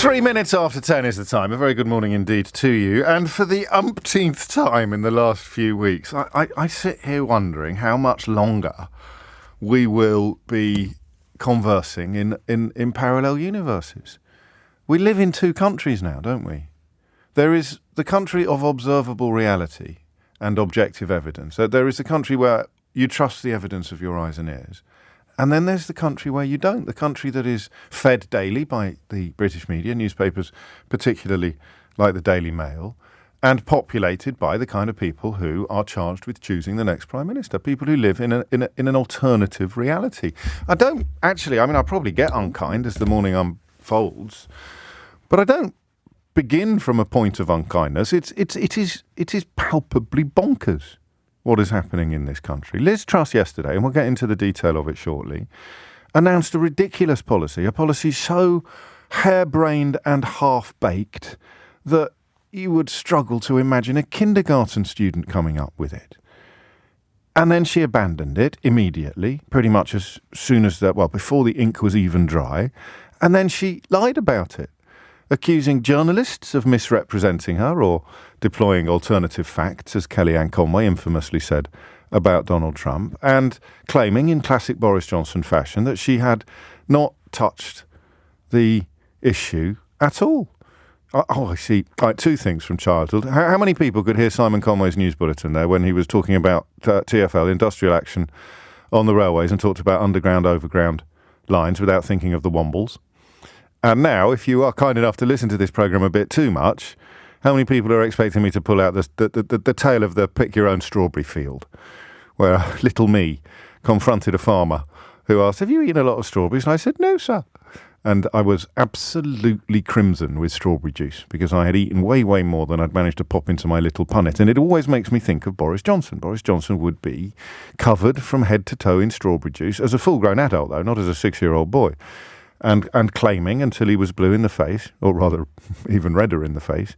3 minutes after 10 is the time. A very good morning indeed to you. And for the umpteenth time in the last few weeks, I sit here wondering how much longer we will be conversing in parallel universes. We live in two countries now, don't we? There is the country of observable reality and objective evidence. There is the country where you trust the evidence of your eyes and ears. And then there's the country where you don't, the country that is fed daily by the British media, newspapers particularly like the Daily Mail, and populated by the kind of people who are charged with choosing the next Prime Minister, people who live in an alternative reality. I probably get unkind as the morning unfolds, but I don't begin from a point of unkindness. It is palpably bonkers what is happening in this country. Liz Truss yesterday, and we'll get into the detail of it shortly, announced a ridiculous policy, a policy so harebrained and half-baked that you would struggle to imagine a kindergarten student coming up with it. And then she abandoned it immediately, pretty much as soon as before the ink was even dry, and then she lied about it, accusing journalists of misrepresenting her or deploying alternative facts, as Kellyanne Conway infamously said about Donald Trump, and claiming in classic Boris Johnson fashion that she had not touched the issue at all. I see. Right, two things from childhood. How many people could hear Simon Conway's news bulletin there when he was talking about TfL, industrial action on the railways, and talked about underground, overground lines without thinking of the Wombles? And now, if you are kind enough to listen to this programme a bit too much, how many people are expecting me to pull out the tale of the pick-your-own strawberry field, where little me confronted a farmer who asked, "Have you eaten a lot of strawberries?" And I said, "No, sir." And I was absolutely crimson with strawberry juice because I had eaten way, way more than I'd managed to pop into my little punnet. And it always makes me think of Boris Johnson. Boris Johnson would be covered from head to toe in strawberry juice, as a full-grown adult, though, not as a 6-year-old boy. And claiming until he was blue in the face, or rather even redder in the face,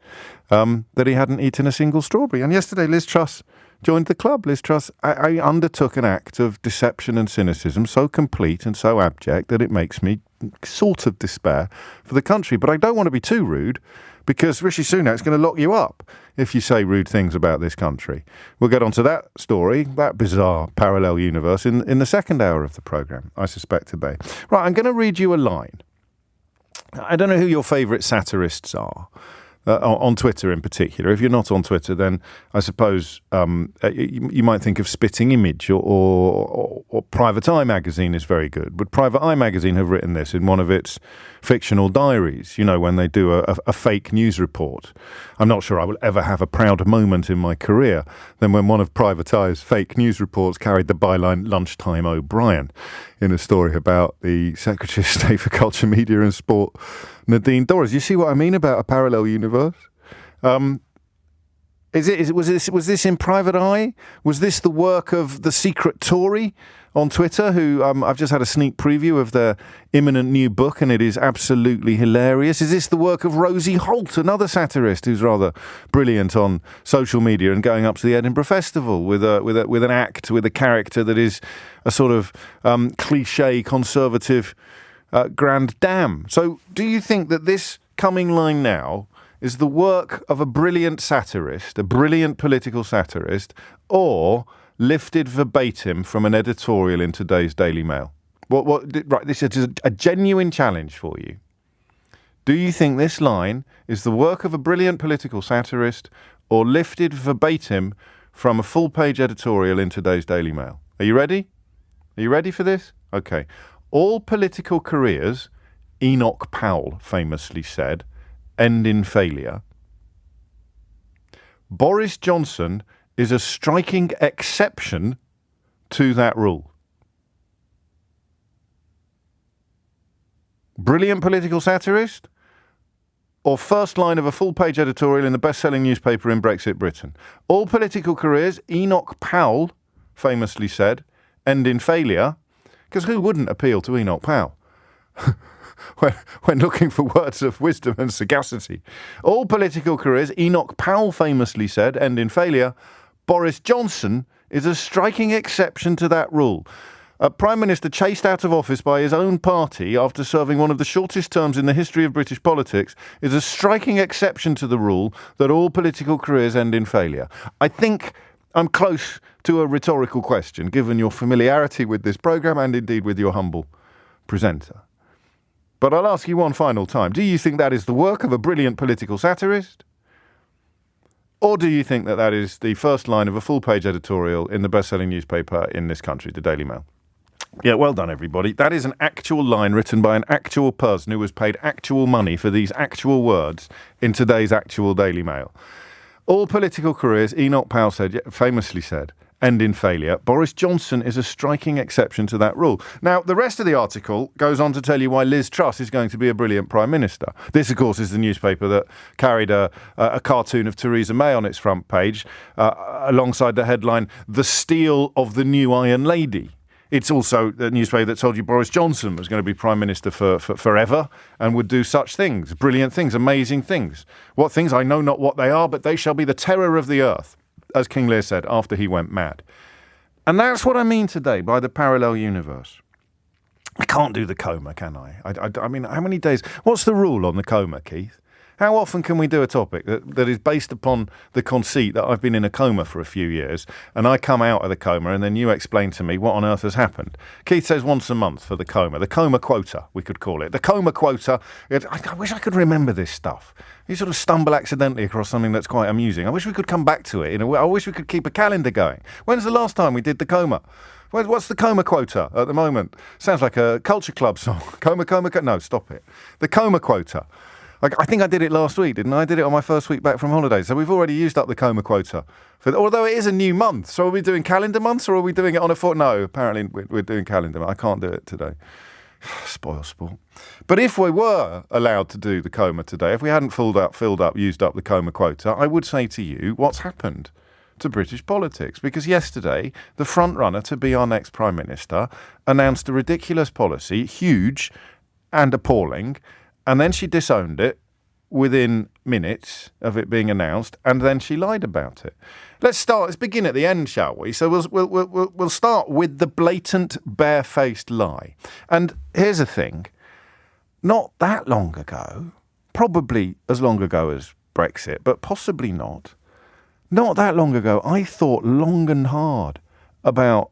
that he hadn't eaten a single strawberry. And yesterday Liz Truss joined the club. Liz Truss I undertook an act of deception and cynicism so complete and so abject that it makes me sort of despair for the country. But I don't want to be too rude, because Rishi Sunak's going to lock you up if you say rude things about this country. We'll get onto that story, that bizarre parallel universe, in the second hour of the programme, I suspect today. Right, I'm going to read you a line. I don't know who your favourite satirists are, on Twitter in particular. If you're not on Twitter, then I suppose you might think of Spitting Image or Private Eye magazine is very good. Would Private Eye magazine have written this in one of its fictional diaries, you know, when they do a fake news report? I'm not sure I will ever have a prouder moment in my career than when one of Private Eye's fake news reports carried the byline "Lunchtime O'Brien" in a story about the Secretary of State for Culture, Media and Sport, Nadine Dorries. You see what I mean about a parallel universe? Was this in Private Eye? Was this the work of the secret Tory on Twitter, who I've just had a sneak preview of their imminent new book, and it is absolutely hilarious? Is this the work of Rosie Holt, another satirist who's rather brilliant on social media and going up to the Edinburgh Festival with an act, with a character that is a sort of cliche conservative grand dam? So do you think that this coming line now is the work of a brilliant satirist, a brilliant political satirist, or lifted verbatim from an editorial in today's Daily Mail? Right, this is a genuine challenge for you. Do you think this line is the work of a brilliant political satirist or lifted verbatim from a full-page editorial in today's Daily Mail? Are you ready? Are you ready for this? Okay. All political careers, Enoch Powell famously said, end in failure. Boris Johnson is a striking exception to that rule. Brilliant political satirist, or first line of a full-page editorial in the best-selling newspaper in Brexit Britain? All political careers, Enoch Powell famously said, end in failure, because who wouldn't appeal to Enoch Powell when looking for words of wisdom and sagacity? All political careers, Enoch Powell famously said, end in failure. Boris Johnson is a striking exception to that rule. A Prime Minister chased out of office by his own party after serving one of the shortest terms in the history of British politics is a striking exception to the rule that all political careers end in failure. I think I'm close to a rhetorical question, given your familiarity with this programme and indeed with your humble presenter. But I'll ask you one final time. Do you think that is the work of a brilliant political satirist? Or do you think that that is the first line of a full-page editorial in the best-selling newspaper in this country, the Daily Mail? Yeah, well done, everybody. That is an actual line written by an actual person who was paid actual money for these actual words in today's actual Daily Mail. All political careers, Enoch Powell famously said, end in failure. Boris Johnson is a striking exception to that rule. Now, the rest of the article goes on to tell you why Liz Truss is going to be a brilliant Prime Minister. This, of course, is the newspaper that carried a cartoon of Theresa May on its front page alongside the headline, "The Steel of the New Iron Lady." It's also the newspaper that told you Boris Johnson was going to be Prime Minister for forever and would do such things, brilliant things, amazing things. What things? I know not what they are, but they shall be the terror of the earth, as King Lear said after he went mad. And that's what I mean today by the parallel universe. I can't do the coma, can I? I mean, how many days? What's the rule on the coma, Keith? How often can we do a topic that is based upon the conceit that I've been in a coma for a few years and I come out of the coma and then you explain to me what on earth has happened? Keith says once a month for the coma quota, we could call it. The coma quota, I wish I could remember this stuff. You sort of stumble accidentally across something that's quite amusing. I wish we could come back to it. I wish we could keep a calendar going. When's the last time we did the coma? What's the coma quota at the moment? Sounds like a culture club song. Coma. No, stop it. The coma quota. I think I did it last week, didn't I? I did it on my first week back from holidays. So we've already used up the coma quota. Although it is a new month. So are we doing calendar months or are we doing it on a foot? No, apparently we're doing calendar month. I can't do it today. Spoil sport. But if we were allowed to do the coma today, if we hadn't filled up, used up the coma quota, I would say to you, what's happened to British politics? Because yesterday, the front runner to be our next Prime Minister announced a ridiculous policy, huge and appalling, and then she disowned it within minutes of it being announced, and then she lied about it. Let's begin at the end, shall we? So we'll start with the blatant, barefaced lie. And here's the thing. Not that long ago, probably as long ago as Brexit, but possibly not that long ago, I thought long and hard about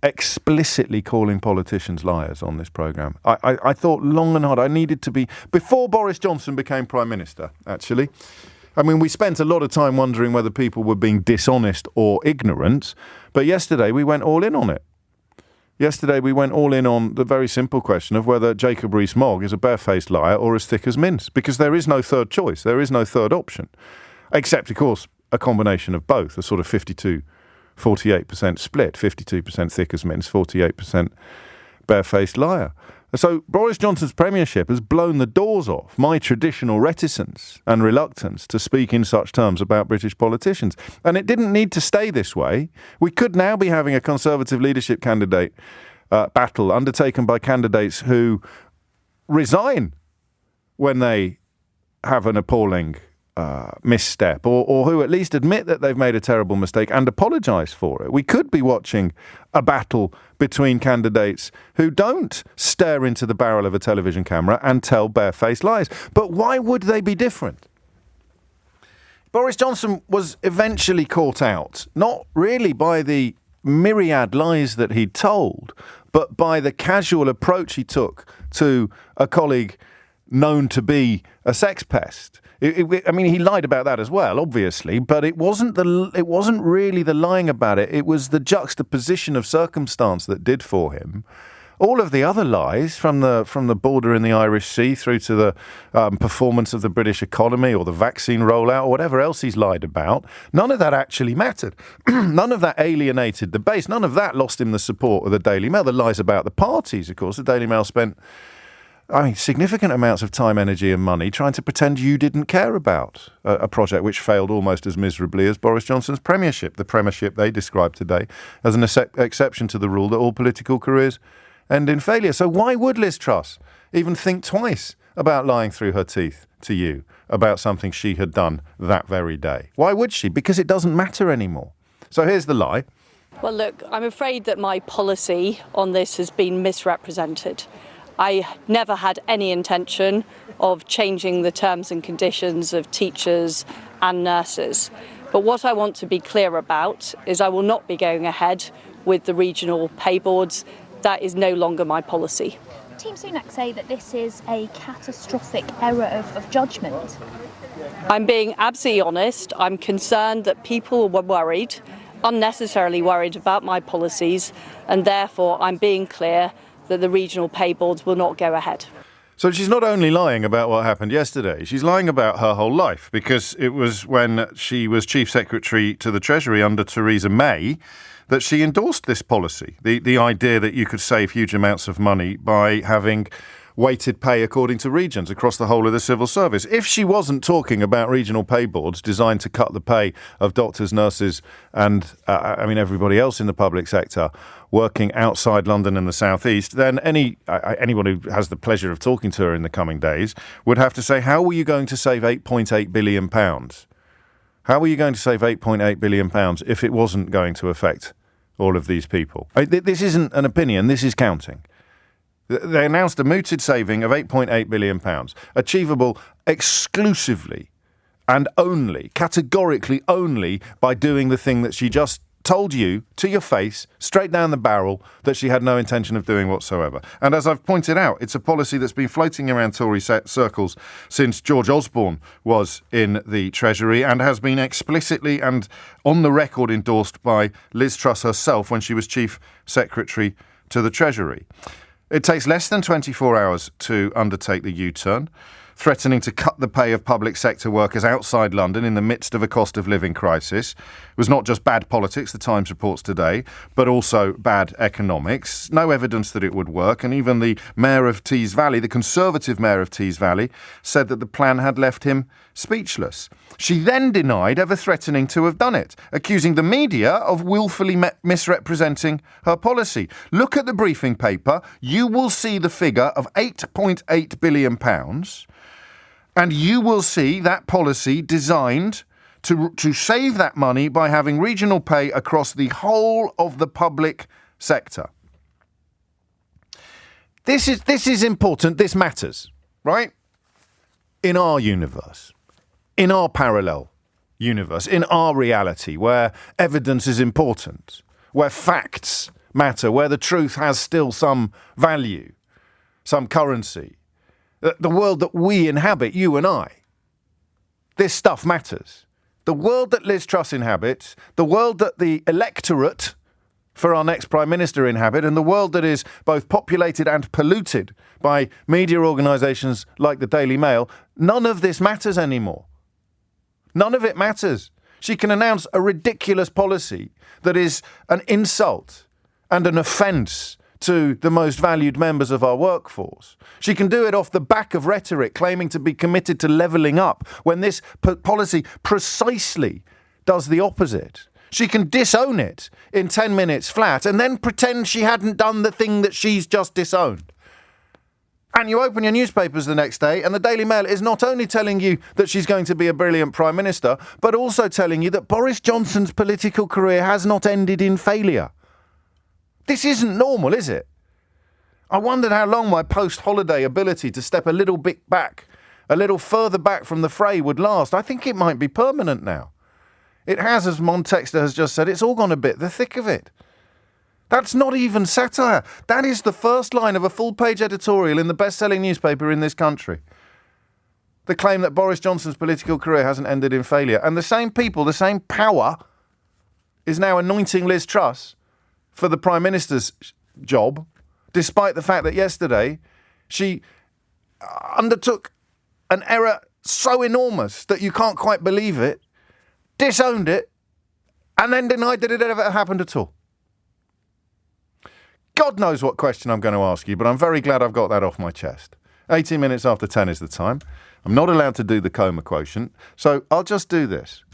explicitly calling politicians liars on this programme. I thought long and hard. I needed to be, before Boris Johnson became Prime Minister, actually. I mean, we spent a lot of time wondering whether people were being dishonest or ignorant, but yesterday we went all in on it. Yesterday we went all in on the very simple question of whether Jacob Rees-Mogg is a barefaced liar or as thick as mince, because there is no third choice. There is no third option, except, of course, a combination of both, a sort of 48% split, 52% thick as mince, 48% barefaced liar. So Boris Johnson's premiership has blown the doors off my traditional reticence and reluctance to speak in such terms about British politicians. And it didn't need to stay this way. We could now be having a Conservative leadership candidate battle undertaken by candidates who resign when they have an appalling misstep, or who at least admit that they've made a terrible mistake and apologise for it. We could be watching a battle between candidates who don't stare into the barrel of a television camera and tell barefaced lies. But why would they be different? Boris Johnson was eventually caught out, not really by the myriad lies that he'd told, but by the casual approach he took to a colleague known to be a sex pest. I mean, he lied about that as well, obviously, but it wasn't really the lying about it. It was the juxtaposition of circumstance that did for him. All of the other lies, from the border in the Irish Sea through to the performance of the British economy or the vaccine rollout or whatever else he's lied about, none of that actually mattered. None of that alienated the base. None of that lost him the support of the Daily Mail. The lies about the parties, of course, the Daily Mail spent significant amounts of time, energy and money trying to pretend you didn't care about a project which failed almost as miserably as Boris Johnson's premiership. The premiership they described today as an exception to the rule that all political careers end in failure. So why would Liz Truss even think twice about lying through her teeth to you about something she had done that very day? Why would she? Because it doesn't matter anymore. So here's the lie. Well, look, I'm afraid that my policy on this has been misrepresented. I never had any intention of changing the terms and conditions of teachers and nurses. But what I want to be clear about is I will not be going ahead with the regional pay boards. That is no longer my policy. Team Sunak say that this is a catastrophic error of judgment. I'm being absolutely honest. I'm concerned that people were worried, unnecessarily worried about my policies, and therefore I'm being clear that the regional pay boards will not go ahead. So she's not only lying about what happened yesterday, she's lying about her whole life, because it was when she was Chief Secretary to the Treasury under Theresa May that she endorsed this policy, the idea that you could save huge amounts of money by having weighted pay according to regions across the whole of the civil service. If she wasn't talking about regional pay boards designed to cut the pay of doctors, nurses and, everybody else in the public sector working outside London and the South East, then anyone who has the pleasure of talking to her in the coming days would have to say, how were you going to save £8.8 billion? How were you going to save £8.8 billion if it wasn't going to affect all of these people? This isn't an opinion, this is counting. They announced a mooted saving of £8.8 billion, achievable exclusively and only, categorically only, by doing the thing that she just told you to your face, straight down the barrel, that she had no intention of doing whatsoever. And as I've pointed out, it's a policy that's been floating around Tory circles since George Osborne was in the Treasury and has been explicitly and on the record endorsed by Liz Truss herself when she was Chief Secretary to the Treasury. It takes less than 24 hours to undertake the U-turn, threatening to cut the pay of public sector workers outside London in the midst of a cost of living crisis. It was not just bad politics, the Times reports today, but also bad economics. No evidence that it would work, and even the Mayor of Tees Valley, the Conservative Mayor of Tees Valley, said that the plan had left him speechless. She then denied ever threatening to have done it, accusing the media of willfully misrepresenting her policy. Look at the briefing paper. You will see the figure of £8.8 billion, and you will see that policy designed to save that money by having regional pay across the whole of the public sector. This is important. This matters, right? In our universe, in our parallel universe, in our reality, where evidence is important, where facts matter, where the truth has still some value, some currency. The world that we inhabit, you and I, this stuff matters. The world that Liz Truss inhabits, the world that the electorate for our next Prime Minister inhabit, and the world that is both populated and polluted by media organisations like the Daily Mail, none of this matters anymore. None of it matters. She can announce a ridiculous policy that is an insult and an offence to the most valued members of our workforce. She can do it off the back of rhetoric claiming to be committed to levelling up when this policy precisely does the opposite. She can disown it in 10 minutes flat and then pretend she hadn't done the thing that she's just disowned. And you open your newspapers the next day and the Daily Mail is not only telling you that she's going to be a brilliant Prime Minister, but also telling you that Boris Johnson's political career has not ended in failure. This isn't normal, is it? I wondered how long my post-holiday ability to step a little bit back, a little further back from the fray would last. I think it might be permanent now. It has, as Montexter has just said, it's all gone a bit the thick of it. That's not even satire. That is the first line of a full-page editorial in the best-selling newspaper in this country. The claim that Boris Johnson's political career hasn't ended in failure. And the same people, the same power, is now anointing Liz Truss for the Prime Minister's job, despite the fact that yesterday she undertook an error so enormous that you can't quite believe it, disowned it, and then denied that it had ever happened at all. God knows what question I'm going to ask you, but I'm very glad I've got that off my chest. 18 minutes after 10 is the time. I'm not allowed to do the coma quotient, so I'll just do this.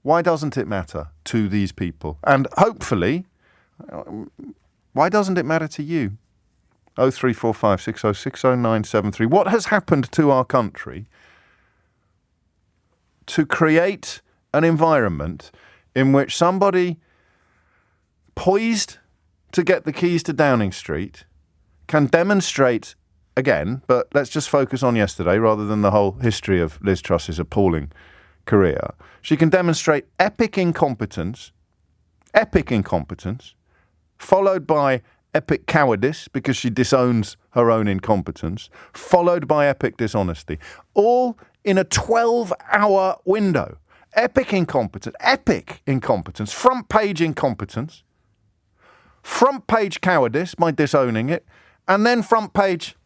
Why doesn't it matter to these people? And hopefully, why doesn't it matter to you? 0345 6060973. What has happened to our country to create an environment in which somebody poised to get the keys to Downing Street, can demonstrate again, but let's just focus on yesterday rather than the whole history of Liz Truss's appalling career. She can demonstrate epic incompetence, followed by epic cowardice because she disowns her own incompetence, followed by epic dishonesty, all in a 12-hour window. Epic incompetence, front page incompetence, front page cowardice by disowning it, and then front page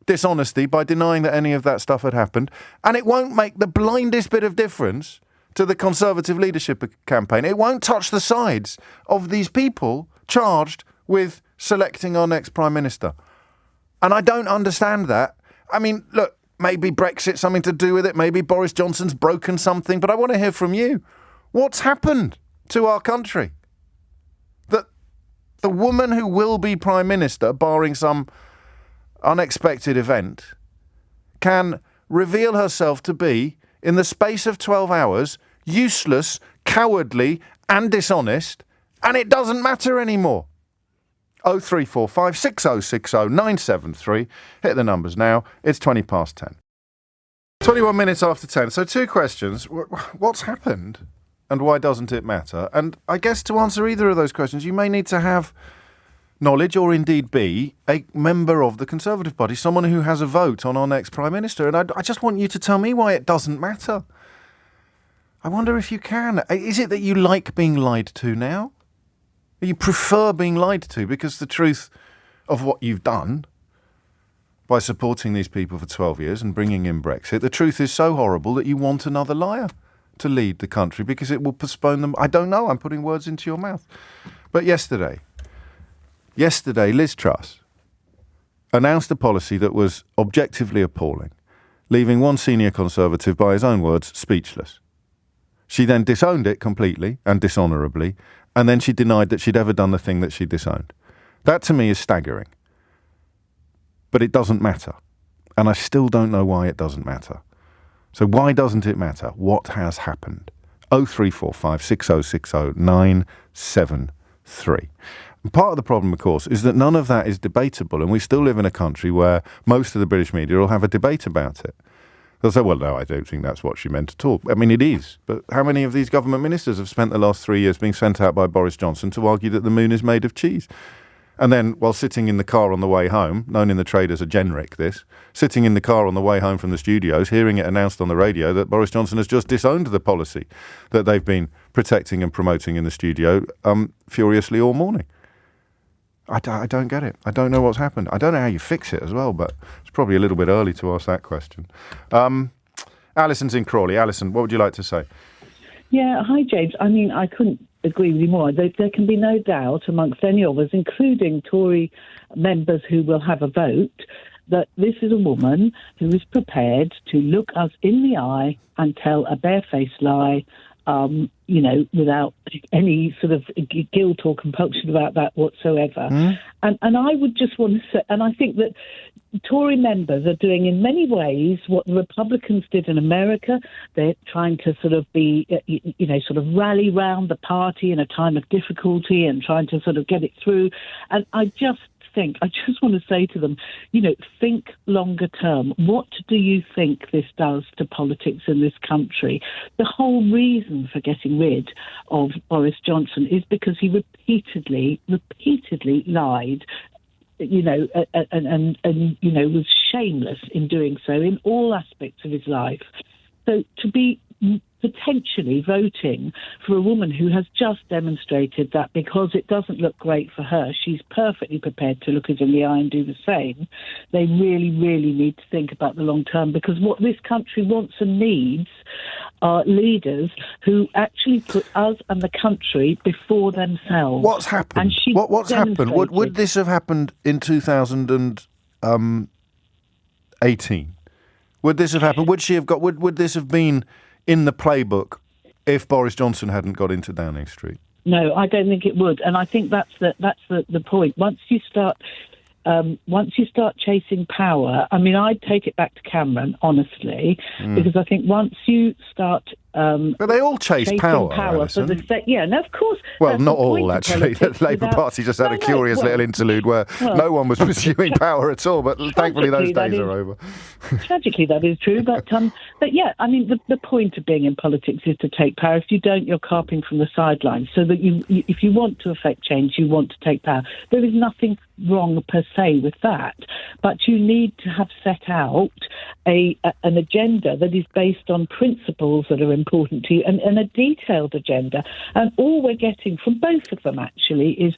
dishonesty by denying that any of that stuff had happened. And it won't make the blindest bit of difference to the Conservative leadership campaign. It won't touch the sides of these people charged with selecting our next Prime Minister. And I don't understand that. I mean, look, maybe Brexit's something to do with it. Maybe Boris Johnson's broken something. But I want to hear from you. What's happened to our country? That the woman who will be Prime Minister, barring some unexpected event, can reveal herself to be, in the space of 12 hours, useless, cowardly and dishonest, and it doesn't matter anymore. 0345 6060 973. Hit the numbers now. It's 20 past 10. 21 minutes after 10. So 2 questions. What's happened and why doesn't it matter? And I guess to answer either of those questions, you may need to have knowledge or indeed be a member of the Conservative Party, someone who has a vote on our next Prime Minister. And I just want you to tell me why it doesn't matter. I wonder if you can. Is it that you like being lied to now? You prefer being lied to because the truth of what you've done by supporting these people for 12 years and bringing in Brexit, the truth is so horrible that you want another liar to lead the country because it will postpone them. I don't know. I'm putting words into your mouth. But yesterday, Liz Truss announced a policy that was objectively appalling, leaving one senior Conservative, by his own words, speechless. She then disowned it completely and dishonourably, and then she denied that she'd ever done the thing that she disowned. That to me is staggering. But it doesn't matter. And I still don't know why it doesn't matter. So why doesn't it matter? What has happened? 0345 6060 973. And part of the problem, of course, is that none of that is debatable, and we still live in a country where most of the British media will have a debate about it. They'll say, well, no, I don't think that's what she meant at all. I mean, it is. But how many of these government ministers have spent the last 3 years being sent out by Boris Johnson to argue that the moon is made of cheese? And then, while sitting in the car on the way home, known in the trade as a generic, sitting in the car on the way home from the studios, hearing it announced on the radio that Boris Johnson has just disowned the policy that they've been protecting and promoting in the studio furiously all morning. I don't get it. I don't know what's happened. I don't know how you fix it as well, but it's probably a little bit early to ask that question. Alison's in Crawley. Alison, what would you like to say? Yeah, hi, James. I mean, I couldn't agree with you more. There can be no doubt amongst any of us, including Tory members who will have a vote, that this is a woman who is prepared to look us in the eye and tell a barefaced lie, without any sort of guilt or compulsion about that whatsoever. And I would just want to say, and I think that Tory members are doing in many ways what the Republicans did in America. They're trying to sort of be, sort of rally round the party in a time of difficulty and trying to sort of get it through. And I just want to say to them, think longer term. What do you think this does to politics in this country? The whole reason for getting rid of Boris Johnson is because he repeatedly lied, and was shameless in doing so in all aspects of his life. So to be potentially voting for a woman who has just demonstrated that because it doesn't look great for her, she's perfectly prepared to look us in the eye and do the same. They really, really need to think about the long term, because what this country wants and needs are leaders who actually put us and the country before themselves. What's happened? What's happened? Would this have happened in 2018? Would this have happened? Would this have been in the playbook if Boris Johnson hadn't got into Downing Street? No, I don't think it would, and I think that's the point. Once you start chasing power, I mean, I'd take it back to Cameron, honestly, because I think once you start But they all chase chasing power, for Alison. the sake. Yeah, no, of course. Well, that's not the point all, of actually. The politics Labour without- Party just had a No, curious well, little interlude where no one was pursuing power at all, but thankfully those days are over. Tragically, that is true. But yeah, I mean, the point of being in politics is to take power. If you don't, you're carping from the sidelines. So that if you want to affect change, you want to take power. There is nothing wrong per se with that, but you need to have set out an agenda that is based on principles that are important to you and a detailed agenda. And all we're getting from both of them actually is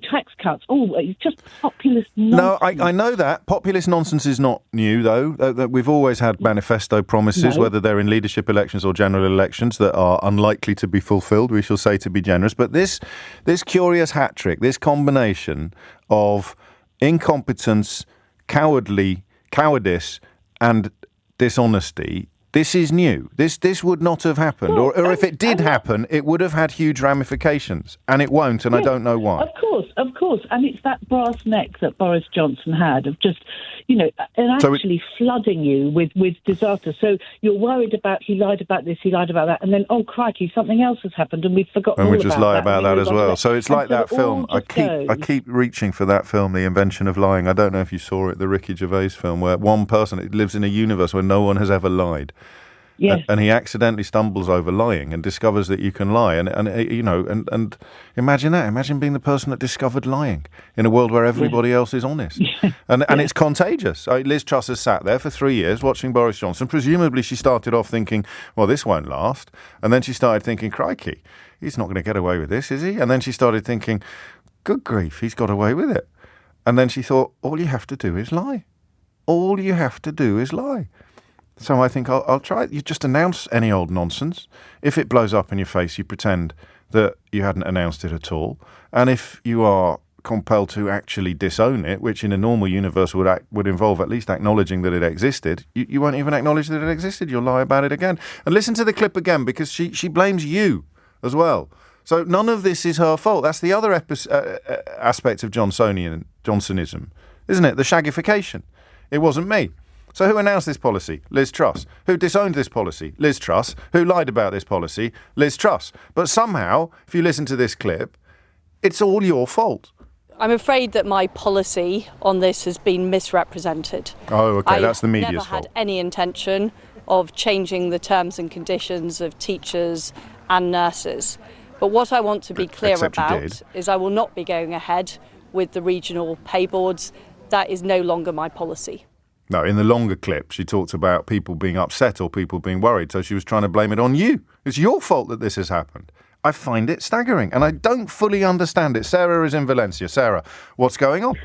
tax cuts. It's just populist nonsense. No, I know that. Populist nonsense is not new, though. We've always had manifesto promises, whether they're in leadership elections or general elections, that are unlikely to be fulfilled, we shall say to be generous. But this curious hat trick, this combination of incompetence, cowardice and dishonesty, this is new. This would not have happened. Well, or if it did happen, it would have had huge ramifications. And it won't, and I don't know why. Of course. And it's that brass neck that Boris Johnson had of just, and actually flooding you with disaster. So you're worried about, he lied about this, he lied about that, and then, oh, crikey, something else has happened, and we've forgotten all And we just lie about that as well. So it's like that it film. all just I keep reaching for that film, The Invention of Lying. I don't know if you saw it, the Ricky Gervais film, where one person lives in a universe where no one has ever lied. Yes. And he accidentally stumbles over lying and discovers that you can lie. And imagine that. Imagine being the person that discovered lying in a world where everybody else is honest. And it's contagious. Liz Truss has sat there for 3 years watching Boris Johnson. Presumably she started off thinking, well, this won't last. And then she started thinking, crikey, he's not going to get away with this, is he? And then she started thinking, good grief, he's got away with it. And then she thought, all you have to do is lie. All you have to do is lie. So I think I'll try it. You just announce any old nonsense. If it blows up in your face, you pretend that you hadn't announced it at all. And if you are compelled to actually disown it, which in a normal universe would involve at least acknowledging that it existed, you won't even acknowledge that it existed. You'll lie about it again. And listen to the clip again, because she blames you as well. So none of this is her fault. That's the other aspect of Johnsonism, isn't it? The shaggification. It wasn't me. So who announced this policy? Liz Truss. Who disowned this policy? Liz Truss. Who lied about this policy? Liz Truss. But somehow, if you listen to this clip, it's all your fault. I'm afraid that my policy on this has been misrepresented. Oh, OK, that's the media's fault. I never had any intention of changing the terms and conditions of teachers and nurses. But what I want to be clear about is I will not be going ahead with the regional pay boards. That is no longer my policy. No, in the longer clip, she talked about people being upset or people being worried. So she was trying to blame it on you. It's your fault that this has happened. I find it staggering and I don't fully understand it. Sarah is in Valencia. Sarah, what's going on?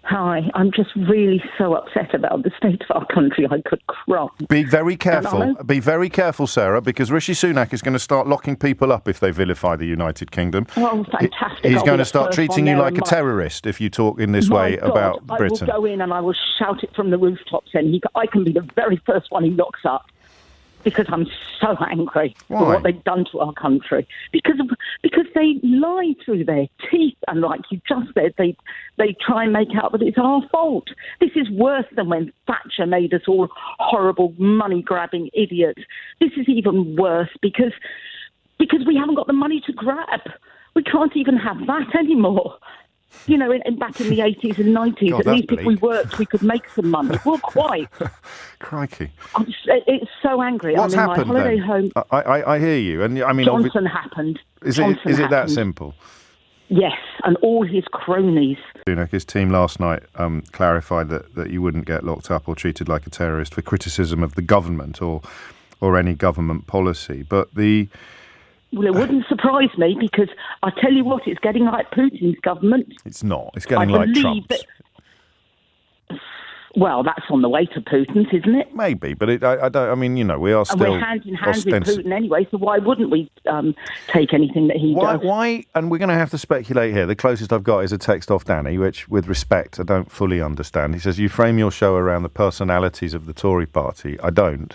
Hi, I'm just really so upset about the state of our country. I could cry. Be very careful. Be very careful, Sarah, because Rishi Sunak is going to start locking people up if they vilify the United Kingdom. Oh, fantastic. He's going to start treating you like a terrorist if you talk in this way about Britain. I will go in and I will shout it from the rooftops, and I can be the very first one he locks up. Because I'm so angry for what they've done to our country. Because they lie through their teeth, and like you just said, they try and make out that it's our fault. This is worse than when Thatcher made us all horrible, money-grabbing idiots. This is even worse because we haven't got the money to grab. We can't even have that anymore. Back in the 80s and 90s, at least if we worked, we could make some money. Well, quite. Crikey. It's so angry. What's happened my holiday then? Home. I hear you. And I mean, Johnson happened. Is it that simple? Yes, and all his cronies. His team last night clarified that you wouldn't get locked up or treated like a terrorist for criticism of the government or any government policy. But Well, it wouldn't surprise me because I tell you what, it's getting like Putin's government. It's not. It's getting like Trump's. Well, that's on the way to Putin's, isn't it? Maybe, but I don't. I mean, we are still. And we're hand in hand with Putin anyway. So why wouldn't we take anything that he does? Why? And we're going to have to speculate here. The closest I've got is a text off Danny, which, with respect, I don't fully understand. He says you frame your show around the personalities of the Tory party. I don't.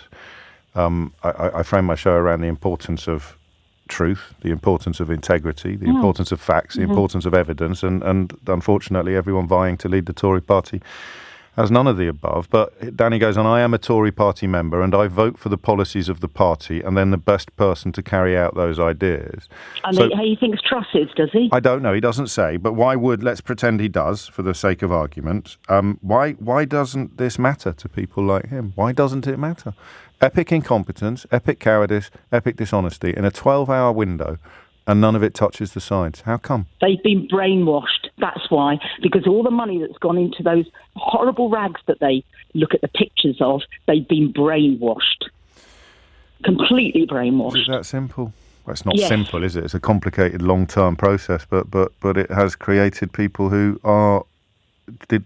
I frame my show around the importance of truth, the importance of integrity, the importance of facts, the importance of evidence, and unfortunately everyone vying to lead the Tory party has none of the above. But Danny goes on, I am a Tory party member and I vote for the policies of the party and then the best person to carry out those ideas. And he thinks Truss is, does he? I don't know, he doesn't say, but let's pretend he does for the sake of argument. Why doesn't this matter to people like him? Why doesn't it matter? Epic incompetence, epic cowardice, epic dishonesty in a 12-hour window, and none of it touches the sides. How come? They've been brainwashed. That's why. Because all the money that's gone into those horrible rags that they look at the pictures of, they've been brainwashed. Completely brainwashed. Is that simple? Well, it's not simple, is it? It's a complicated, long-term process, but it has created people who are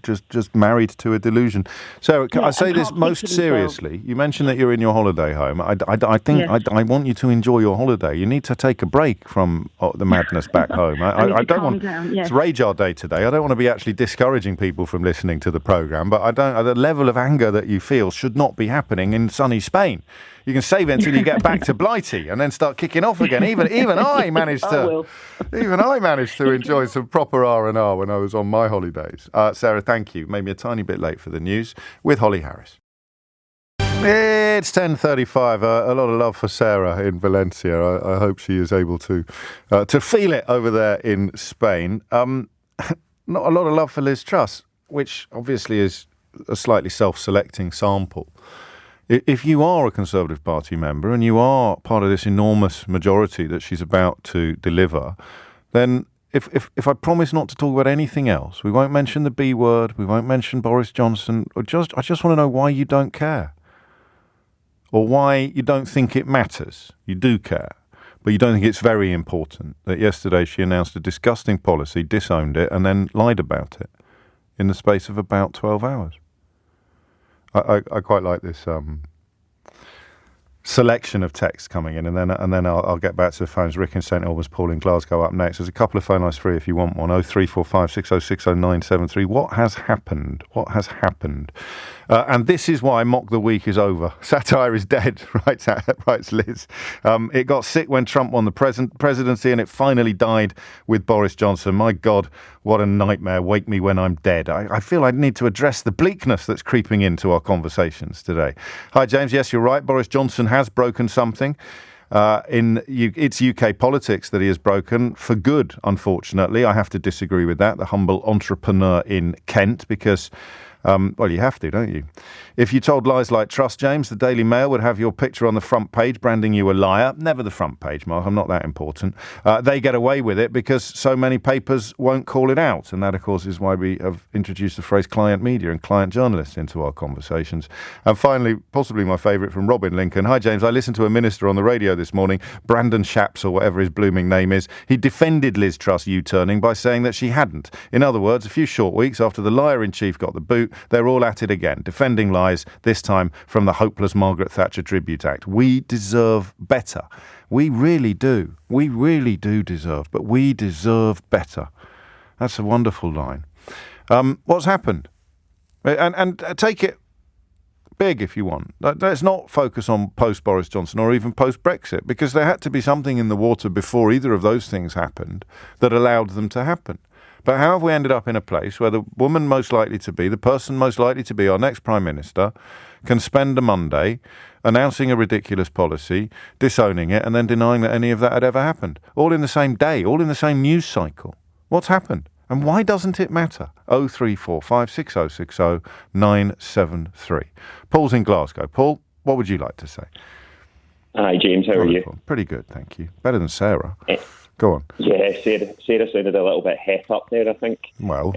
just married to a delusion. Sarah, I say this most seriously. You mentioned that you're in your holiday home. I think I want you to enjoy your holiday. You need to take a break from the madness back home. I don't want. It's Rage Our Day today. I don't want to be actually discouraging people from listening to the programme, but the level of anger that you feel should not be happening in sunny Spain. You can save it until you get back to Blighty and then start kicking off again. Even I managed to enjoy some proper R&R when I was on my holidays. Sarah, thank you. Made me a tiny bit late for the news with Holly Harris. It's 10:35. A lot of love for Sarah in Valencia. I hope she is able to feel it over there in Spain. Not a lot of love for Liz Truss, which obviously is a slightly self-selecting sample. If you are a Conservative Party member and you are part of this enormous majority that she's about to deliver, then if I promise not to talk about anything else, we won't mention the B word, we won't mention Boris Johnson, I just want to know why you don't care. Or why you don't think it matters. You do care, but you don't think it's very important that yesterday she announced a disgusting policy, disowned it, and then lied about it in the space of about 12 hours. I quite like this selection of text coming in, and then I'll get back to the phones. Rick in St Albans, Paul in Glasgow up next. There's a couple of phone lines free if you want one. 0345 6060 973. What has happened? What has happened? And this is why Mock the Week is over. Satire is dead, writes Liz. It got sick when Trump won the presidency, and it finally died with Boris Johnson. My God, what a nightmare. Wake me when I'm dead. I feel I need to address the bleakness that's creeping into our conversations today. Hi, James. Yes, you're right. Boris Johnson has broken something. It's UK politics that he has broken for good, unfortunately. I have to disagree with that. The humble entrepreneur in Kent, because you have to, don't you? If you told lies like Truss, James, the Daily Mail would have your picture on the front page branding you a liar. Never the front page, Mark. I'm not that important. They get away with it because so many papers won't call it out. And that, of course, is why we have introduced the phrase client media and client journalists into our conversations. And finally, possibly my favourite from Robin Lincoln. Hi, James. I listened to a minister on the radio this morning, Brandon Shapps, or whatever his blooming name is. He defended Liz Truss U-turning by saying that she hadn't. In other words, a few short weeks after the liar-in-chief got the boot, they're all at it again, defending lies, this time from the hopeless Margaret Thatcher Tribute Act. We deserve better. We really do. We really do deserve, but we deserve better. That's a wonderful line. What's happened? And take it big if you want. Let's not focus on post-Boris Johnson or even post-Brexit, because there had to be something in the water before either of those things happened that allowed them to happen. But how have we ended up in a place where the woman most likely to be, the person most likely to be our next Prime Minister, can spend a Monday announcing a ridiculous policy, disowning it, and then denying that any of that had ever happened? All in the same day, all in the same news cycle. What's happened? And why doesn't it matter? 0345 6060 973. Paul's in Glasgow. Paul, what would you like to say? Hi, James. How are you? Paul. Pretty good, thank you. Better than Sarah. Go on. Yeah, Sarah sounded a little bit het up there, I think. Well,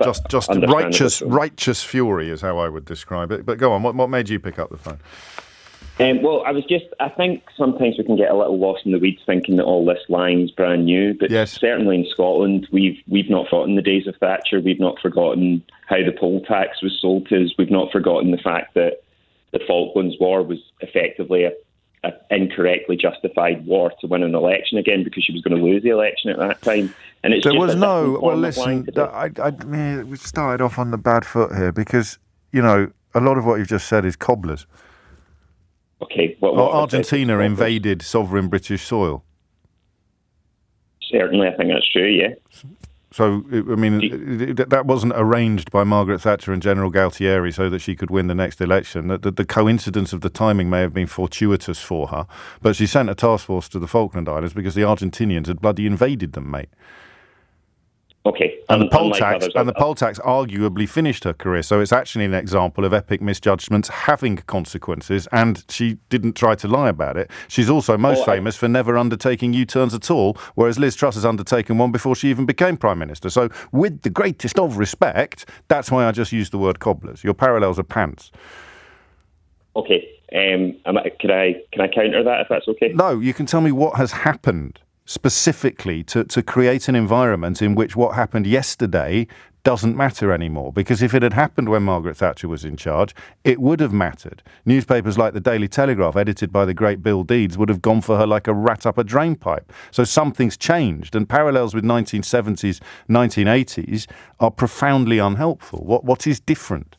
just righteous fury is how I would describe it. But go on, what made you pick up the phone? I think sometimes we can get a little lost in the weeds thinking that all this lying's brand new, but certainly in Scotland, we've not forgotten the days of Thatcher, we've not forgotten how the poll tax was sold to us, we've not forgotten the fact that the Falklands War was effectively a incorrectly justified war to win an election again because she was going to lose the election at that time. And it's we started off on the bad foot here because, a lot of what you've just said is cobblers. Okay. Argentina invaded sovereign British soil. Certainly, I think that's true, yeah. that wasn't arranged by Margaret Thatcher and General Galtieri so that she could win the next election. The coincidence of the timing may have been fortuitous for her, but she sent a task force to the Falkland Islands because the Argentinians had bloody invaded them, mate. Okay. And the poll tax arguably finished her career. So it's actually an example of epic misjudgments having consequences, and she didn't try to lie about it. She's also most famous for never undertaking U-turns at all, whereas Liz Truss has undertaken one before she even became Prime Minister. So with the greatest of respect, that's why I just used the word cobblers. Your parallels are pants. Okay. Can I counter that, if that's okay? No, you can tell me what has happened specifically to create an environment in which what happened yesterday doesn't matter anymore. Because if it had happened when Margaret Thatcher was in charge, it would have mattered. Newspapers like the Daily Telegraph, edited by the great Bill Deeds, would have gone for her like a rat up a drain pipe. So something's changed, and parallels with 1970s, 1980s are profoundly unhelpful. What is different?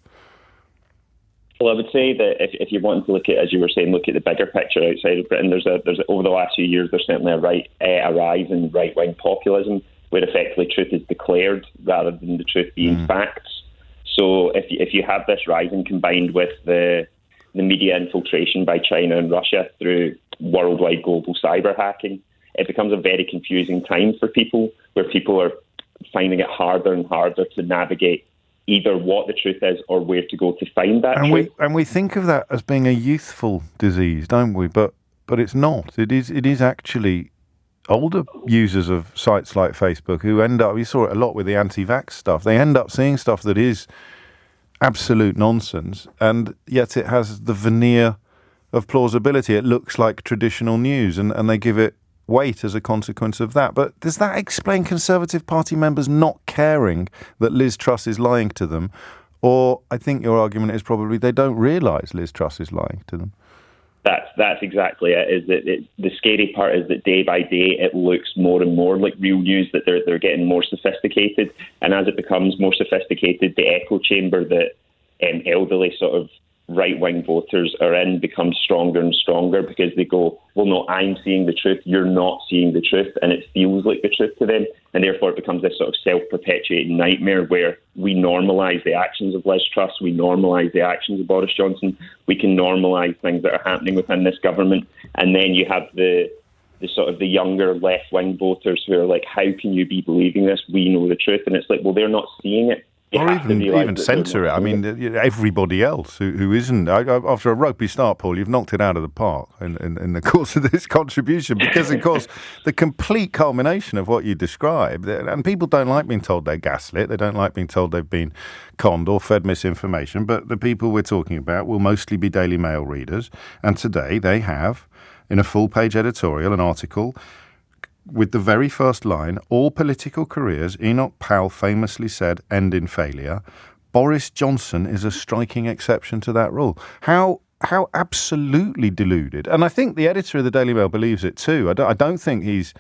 Well, I would say that if you want to look at, as you were saying, look at the bigger picture outside of Britain, there's over the last few years, there's certainly a rise in right-wing populism, where effectively truth is declared rather than the truth being facts. So if you have this rising combined with the media infiltration by China and Russia through worldwide global cyber hacking, it becomes a very confusing time for people, where people are finding it harder and harder to navigate either what the truth is or where to go to find that truth. And we think of that as being a youthful disease, don't we? But it's not. It is actually older users of sites like Facebook who end up, we saw it a lot with the anti-vax stuff, they end up seeing stuff that is absolute nonsense, and yet it has the veneer of plausibility. It looks like traditional news, and they give it weight as a consequence of that. But does that explain Conservative Party members not caring that Liz Truss is lying to them? Or I think your argument is probably they don't realise Liz Truss is lying to them. That's exactly it. Is that the scary part is that day by day it looks more and more like real news, that they're getting more sophisticated, and as it becomes more sophisticated, the echo chamber that elderly sort of right-wing voters are in becomes stronger and stronger, because they go, well, no, I'm seeing the truth, you're not seeing the truth, and it feels like the truth to them, and therefore it becomes this sort of self-perpetuating nightmare where we normalise the actions of Liz Truss, we normalise the actions of Boris Johnson, we can normalise things that are happening within this government, and then you have the sort of the younger left-wing voters who are like, how can you be believing this? We know the truth, and it's like, well, they're not seeing it. Or even censor it. I mean, everybody else who isn't. After a rugby start, Paul, you've knocked it out of the park in the course of this contribution, because, of course, the complete culmination of what you described, and people don't like being told they're gaslit, they don't like being told they've been conned or fed misinformation, but the people we're talking about will mostly be Daily Mail readers, and today they have, in a full-page editorial, an article with the very first line, all political careers, Enoch Powell famously said, end in failure. Boris Johnson is a striking exception to that rule. How absolutely deluded. And I think the editor of the Daily Mail believes it too. I don't think he's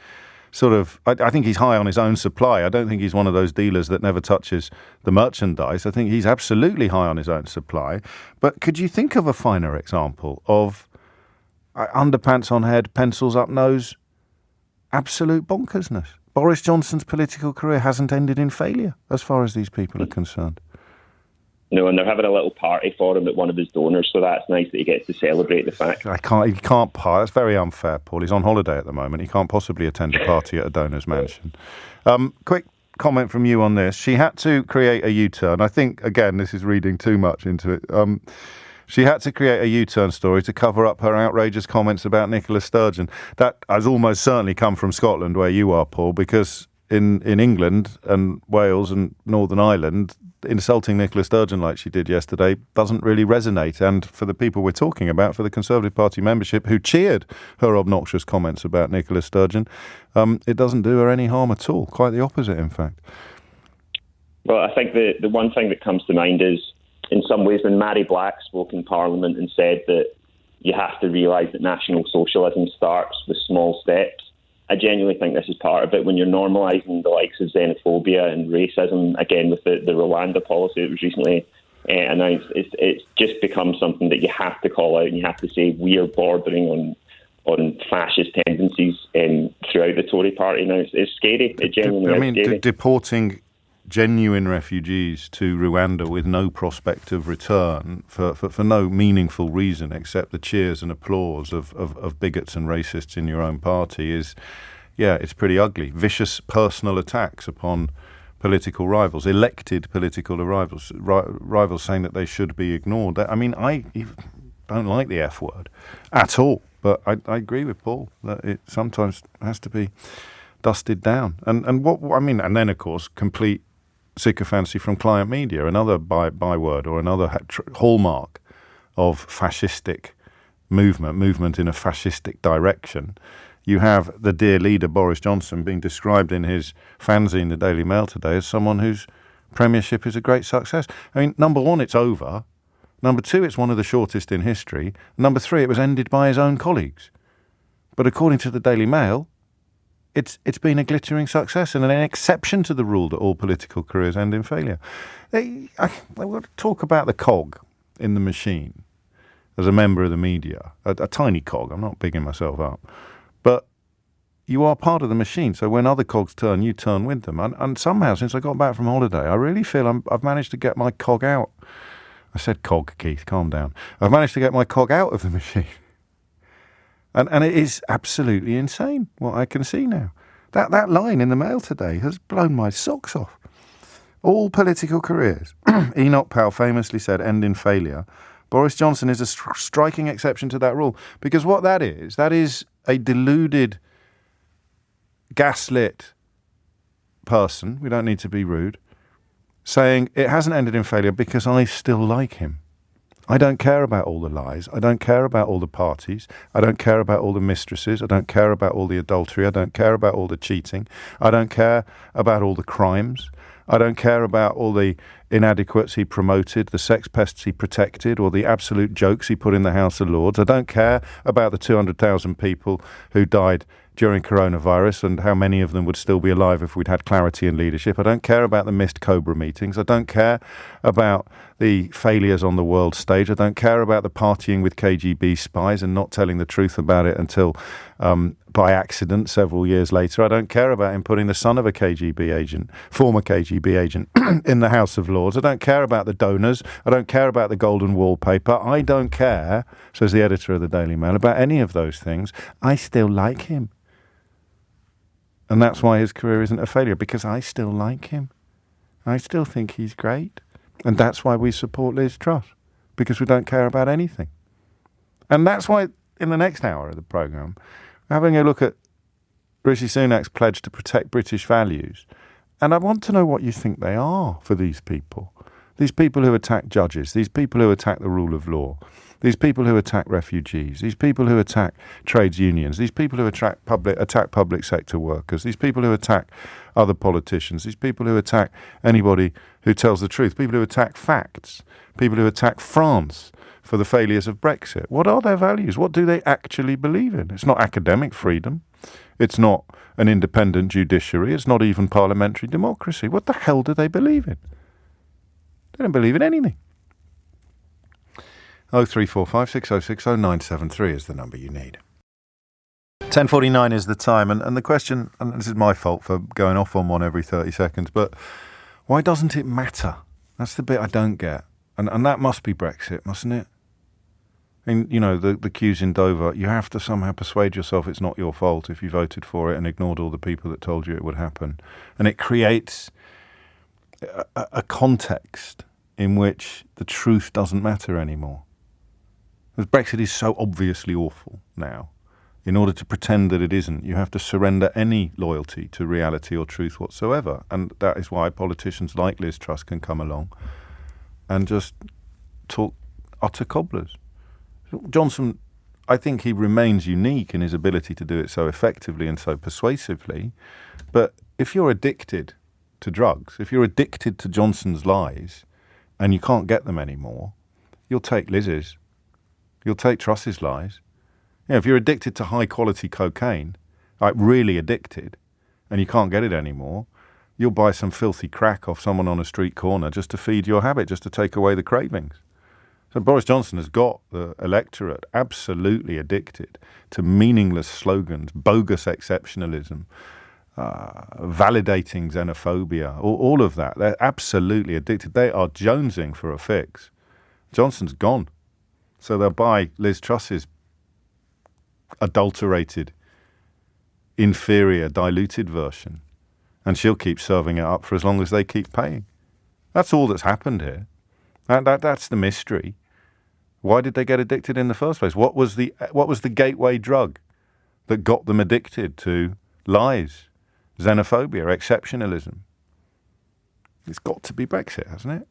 I think he's high on his own supply. I don't think he's one of those dealers that never touches the merchandise. I think he's absolutely high on his own supply. But could you think of a finer example of underpants on head, pencils up nose, absolute bonkersness? Boris Johnson's political career hasn't ended in failure, as far as these people are concerned. No, and they're having a little party for him at one of his donors, so that's nice that he gets to celebrate the fact. He can't party. That's very unfair, Paul. He's on holiday at the moment. He can't possibly attend a party at a donor's mansion. Quick comment from you on this. She had to create a U-turn. I think, again, this is reading too much into it. She had to create a U-turn story to cover up her outrageous comments about Nicola Sturgeon. That has almost certainly come from Scotland, where you are, Paul, because in England and Wales and Northern Ireland, insulting Nicola Sturgeon like she did yesterday doesn't really resonate. And for the people we're talking about, for the Conservative Party membership who cheered her obnoxious comments about Nicola Sturgeon, it doesn't do her any harm at all. Quite the opposite, in fact. Well, I think the one thing that comes to mind is, in some ways, when Mary Black spoke in Parliament and said that you have to realise that National Socialism starts with small steps, I genuinely think this is part of it. When you're normalising the likes of xenophobia and racism, again with the Rwanda policy that was recently announced, it's just become something that you have to call out, and you have to say we are bordering on fascist tendencies throughout the Tory party now. It's scary. It genuinely is scary. Deporting genuine refugees to Rwanda with no prospect of return for no meaningful reason except the cheers and applause of bigots and racists in your own party is, it's pretty ugly. Vicious personal attacks upon political rivals, elected political rivals saying that they should be ignored. I mean, I don't like the F word at all, but I agree with Paul that it sometimes has to be dusted down. And then of course, complete sycophancy from client media, another byword or another hallmark of fascistic movement in a fascistic direction. You have the dear leader Boris Johnson being described in his fanzine, the Daily Mail today, as someone whose premiership is a great success. I mean, number one, it's over. Number two, it's one of the shortest in history. Number three, it was ended by his own colleagues. But according to the Daily Mail, it's been a glittering success and an exception to the rule that all political careers end in failure. I want to talk about the cog in the machine as a member of the media, a tiny cog. I'm not bigging myself up. But you are part of the machine, so when other cogs turn, you turn with them. And somehow, since I got back from holiday, I really feel I've managed to get my cog out. I said cog, Keith, calm down. I've managed to get my cog out of the machine. And it is absolutely insane what I can see now. That line in the Mail today has blown my socks off. All political careers, Enoch Powell famously said, end in failure. Boris Johnson is a striking exception to that rule. Because what that is a deluded, gaslit person, we don't need to be rude, saying it hasn't ended in failure because I still like him. I don't care about all the lies. I don't care about all the parties. I don't care about all the mistresses. I don't care about all the adultery. I don't care about all the cheating. I don't care about all the crimes. I don't care about all the inadequates he promoted, the sex pests he protected, or the absolute jokes he put in the House of Lords. I don't care about the 200,000 people who died during coronavirus and how many of them would still be alive if we'd had clarity in leadership. I don't care about the missed Cobra meetings. I don't care about the failures on the world stage. I don't care about the partying with KGB spies and not telling the truth about it until by accident several years later. I don't care about him putting the son of a KGB agent, former KGB agent, in the House of Lords. I don't care about the donors. I don't care about the golden wallpaper. I don't care, says the editor of the Daily Mail, about any of those things. I still like him. And that's why his career isn't a failure, because I still like him. I still think he's great. And that's why we support Liz Truss, because we don't care about anything. And that's why in the next hour of the programme, we're having a look at Rishi Sunak's pledge to protect British values. And I want to know what you think they are for these people. These people who attack judges, these people who attack the rule of law, these people who attack refugees, these people who attack trades unions, these people who attack public sector workers, these people who attack other politicians, these people who attack anybody who tells the truth, people who attack facts, people who attack France for the failures of Brexit. What are their values? What do they actually believe in? It's not academic freedom. It's not an independent judiciary. It's not even parliamentary democracy. What the hell do they believe in? They don't believe in anything. 0345 606 0973 is the number you need. 10:49 is the time, and the question, and this is my fault for going off on one every 30 seconds, but why doesn't it matter? That's the bit I don't get. And that must be Brexit, mustn't it? And, you know, the queues in Dover, you have to somehow persuade yourself it's not your fault if you voted for it and ignored all the people that told you it would happen. And it creates a context in which the truth doesn't matter anymore. Because Brexit is so obviously awful now. In order to pretend that it isn't, you have to surrender any loyalty to reality or truth whatsoever. And that is why politicians like Liz Truss can come along and just talk utter cobblers. Johnson, I think he remains unique in his ability to do it so effectively and so persuasively. But if you're addicted to drugs, if you're addicted to Johnson's lies and you can't get them anymore, you'll take Liz's. You'll take Truss's lies. You know, if you're addicted to high-quality cocaine, like really addicted, and you can't get it anymore, you'll buy some filthy crack off someone on a street corner just to feed your habit, just to take away the cravings. So Boris Johnson has got the electorate absolutely addicted to meaningless slogans, bogus exceptionalism, validating xenophobia, all of that. They're absolutely addicted. They are jonesing for a fix. Johnson's gone. So they'll buy Liz Truss's adulterated, inferior, diluted version, and she'll keep serving it up for as long as they keep paying. That's all that's happened here. That's the mystery. Why did they get addicted in the first place? What was the gateway drug that got them addicted to lies, xenophobia, exceptionalism? It's got to be Brexit, hasn't it?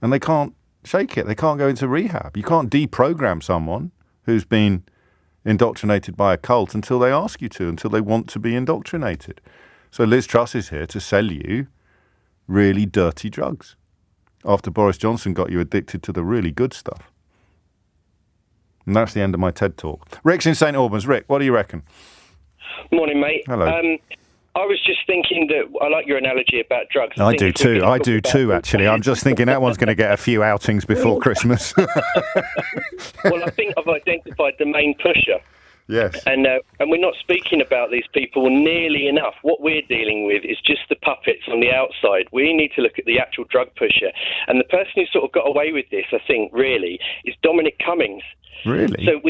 And they can't shake it. They can't go into rehab. You can't deprogram someone who's been indoctrinated by a cult until they ask you to, until they want to be indoctrinated. So Liz Truss is here to sell you really dirty drugs after Boris Johnson got you addicted to the really good stuff. And that's the end of my TED Talk. Rick's in St Albans. Rick, what do you reckon? Morning, mate. Hello. I was just thinking that I like your analogy about drugs. I do too, actually. I'm just thinking that one's going to get a few outings before Christmas. Well, I think I've identified the main pusher. Yes. And we're not speaking about these people nearly enough. What we're dealing with is just the puppets on the outside. We need to look at the actual drug pusher. And the person who sort of got away with this, I think, really, is Dominic Cummings. Really? So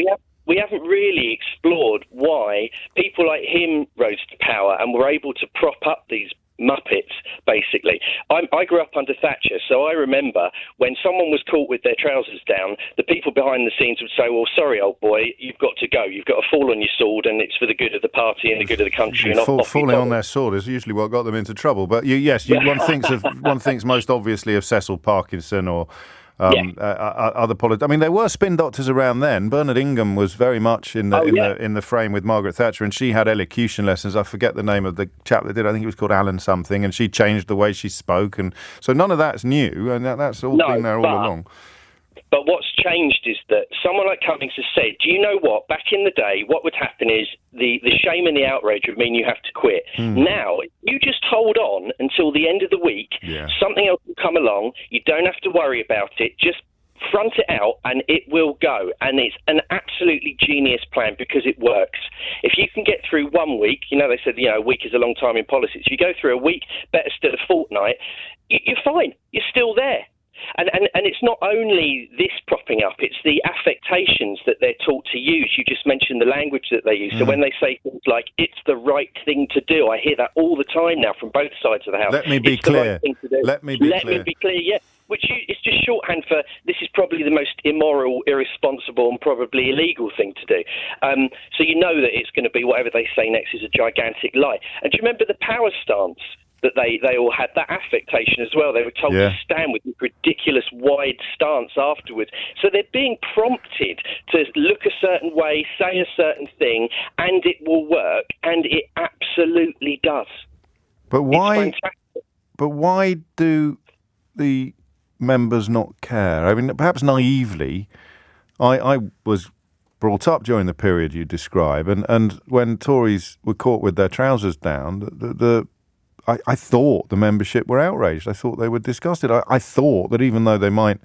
we haven't really explored why people like him rose to power and were able to prop up these muppets, basically. I grew up under Thatcher, so I remember when someone was caught with their trousers down, the people behind the scenes would say, well, sorry, old boy, you've got to go. You've got to fall on your sword, and it's for the good of the party and the good of the country. And falling on their sword is usually what got them into trouble. But one thinks most obviously of Cecil Parkinson or other politics. I mean, there were spin doctors around then. Bernard Ingham was very much in the frame with Margaret Thatcher, and she had elocution lessons. I forget the name of the chap that did. I think he was called Alan something, and she changed the way she spoke, and so none of that's new, and that's all been there all along. But what's changed is that someone like Cummings has said, do you know what? Back in the day, what would happen is the shame and the outrage would mean you have to quit. Now, you just hold on until the end of the week. Something else will come along. You don't have to worry about it. Just front it out and it will go. And it's an absolutely genius plan because it works. If you can get through 1 week, they said, a week is a long time in politics. You go through a week, better still a fortnight, you're fine. You're still there. And it's not only this propping up, it's the affectations that they're taught to use. You just mentioned the language that they use. So when they say things like, it's the right thing to do, I hear that all the time now from both sides of the house. Let me be clear. Let me be clear, yeah. It's just shorthand for this is probably the most immoral, irresponsible and probably illegal thing to do. So you know that it's going to be whatever they say next is a gigantic lie. And do you remember the power stance? That they all had that affectation as well. They were told to stand with this ridiculous wide stance afterwards. So they're being prompted to look a certain way, say a certain thing, and it will work, and it absolutely does. But why? But why do the members not care? I mean, perhaps naively, I was brought up during the period you describe, and when Tories were caught with their trousers down, I thought the membership were outraged. I thought they were disgusted. I thought that even though they might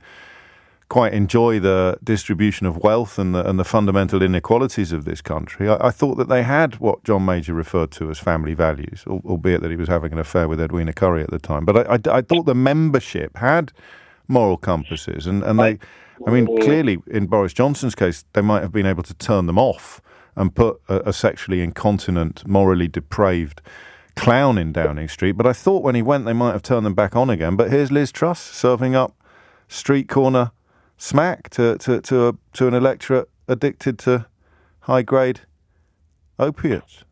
quite enjoy the distribution of wealth and the fundamental inequalities of this country, I thought that they had what John Major referred to as family values, albeit that he was having an affair with Edwina Currie at the time. But I thought the membership had moral compasses. And they, I mean, clearly in Boris Johnson's case, they might have been able to turn them off and put a sexually incontinent, morally depraved clown in Downing Street, but I thought when he went they might have turned them back on again. But here's Liz Truss serving up street corner smack to an electorate addicted to high grade opiates.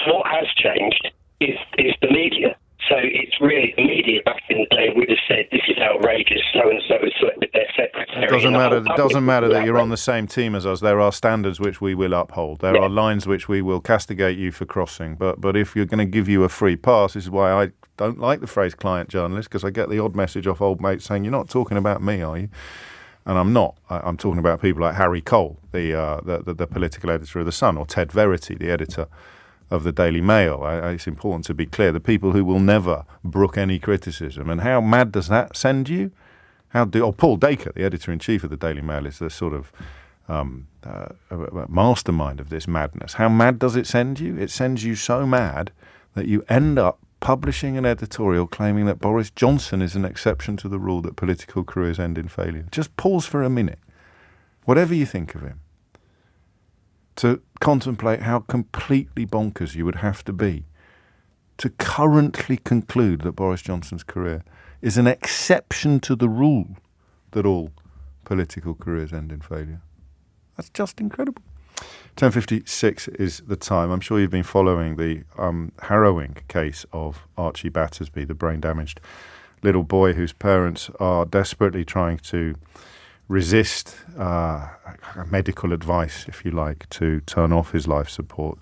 So what has changed is the media. So it's really the media back in the day would have said this is outrageous. So and so slept with their secretary. It doesn't matter that you're on the same team as us. There are standards which we will uphold. There are lines which we will castigate you for crossing. But if you're going to give you a free pass, this is why I don't like the phrase client journalist, because I get the odd message off old mates saying, you're not talking about me, are you? And I'm not. I'm talking about people like Harry Cole, the political editor of The Sun, or Ted Verity, the editor of the Daily Mail. It's important to be clear. The people who will never brook any criticism. And how mad does that send you? Paul Dacre, the editor-in-chief of the Daily Mail, is the sort of mastermind of this madness. How mad does it send you? It sends you so mad that you end up publishing an editorial claiming that Boris Johnson is an exception to the rule that political careers end in failure. Just pause for a minute, whatever you think of him, to contemplate how completely bonkers you would have to be to currently conclude that Boris Johnson's career is an exception to the rule that all political careers end in failure. That's just incredible. 10:56 is the time. I'm sure you've been following the harrowing case of Archie Battersby, the brain-damaged little boy whose parents are desperately trying to resist medical advice, if you like, to turn off his life support.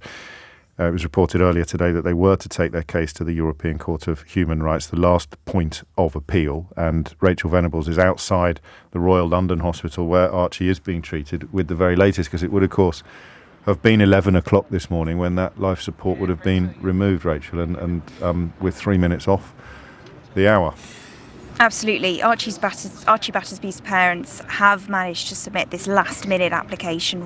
It was reported earlier today that they were to take their case to the European Court of Human Rights, the last point of appeal, and Rachel Venables is outside the Royal London Hospital where Archie is being treated with the very latest, because it would, of course, have been 11 o'clock this morning when that life support would have been removed, Rachel, and with 3 minutes off the hour. Absolutely. Archie Battersby's parents have managed to submit this last-minute application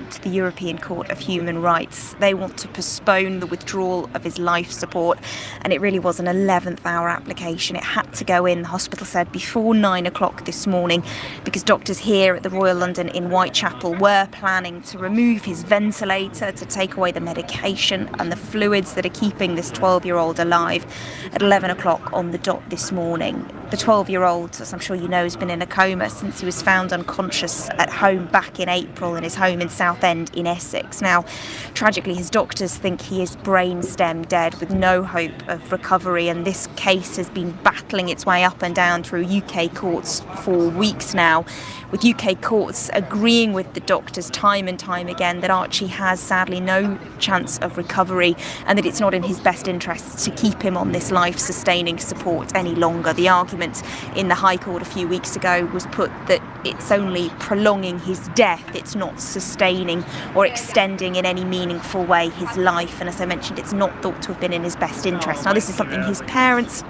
to the European Court of Human Rights. They want to postpone the withdrawal of his life support, and it really was an 11th hour application. It had to go in, the hospital said, before 9 o'clock this morning, because doctors here at the Royal London in Whitechapel were planning to remove his ventilator, to take away the medication and the fluids that are keeping this 12-year-old alive at 11 o'clock on the dot this morning. The 12-year-old, as I'm sure you know, has been in a coma since he was found unconscious at home back in April in his home in Southend in Essex. Now, tragically, his doctors think he is brainstem dead with no hope of recovery, and this case has been battling its way up and down through UK courts for weeks now, with UK courts agreeing with the doctors time and time again that Archie has sadly no chance of recovery and that it's not in his best interests to keep him on this life-sustaining support any longer. The argument in the High Court a few weeks ago was put that it's only prolonging his death, it's not sustaining or extending in any meaningful way his life, and as I mentioned, it's not thought to have been in his best interest. Now, this is something his parents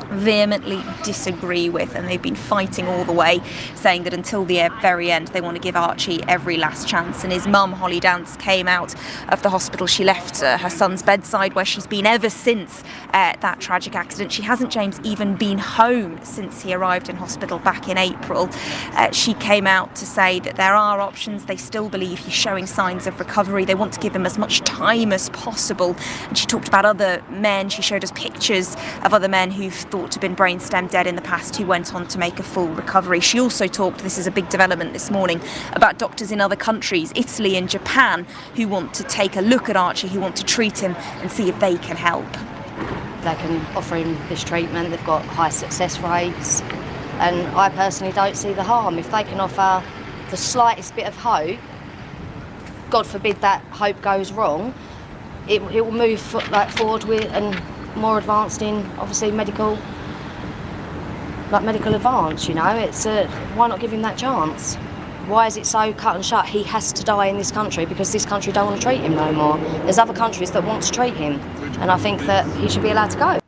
vehemently disagree with, and they've been fighting all the way, saying that until the very end they want to give Archie every last chance. And his mum, Holly Dance, came out of the hospital. She left her son's bedside, where she's been ever since that tragic accident. She hasn't, James, even been home since he arrived in hospital back in April. She came out to say that there are options. They still believe he's showing signs of recovery. They want to give him as much time as possible. And she talked about other men. She showed us pictures of other men who've thought to have been brainstem dead in the past who went on to make a full recovery. She also talked, this is a big development this morning, about doctors in other countries, Italy and Japan, who want to take a look at Archie, who want to treat him and see if they can help. They can offer him this treatment, they've got high success rates, and I personally don't see the harm. If they can offer the slightest bit of hope, God forbid that hope goes wrong, it will move forward with and more advanced in obviously medical advance, you know. It's why not give him that chance? Why is it so cut and shut? He has to die in this country because this country don't want to treat him no more. There's other countries that want to treat him, and I think that he should be allowed to go.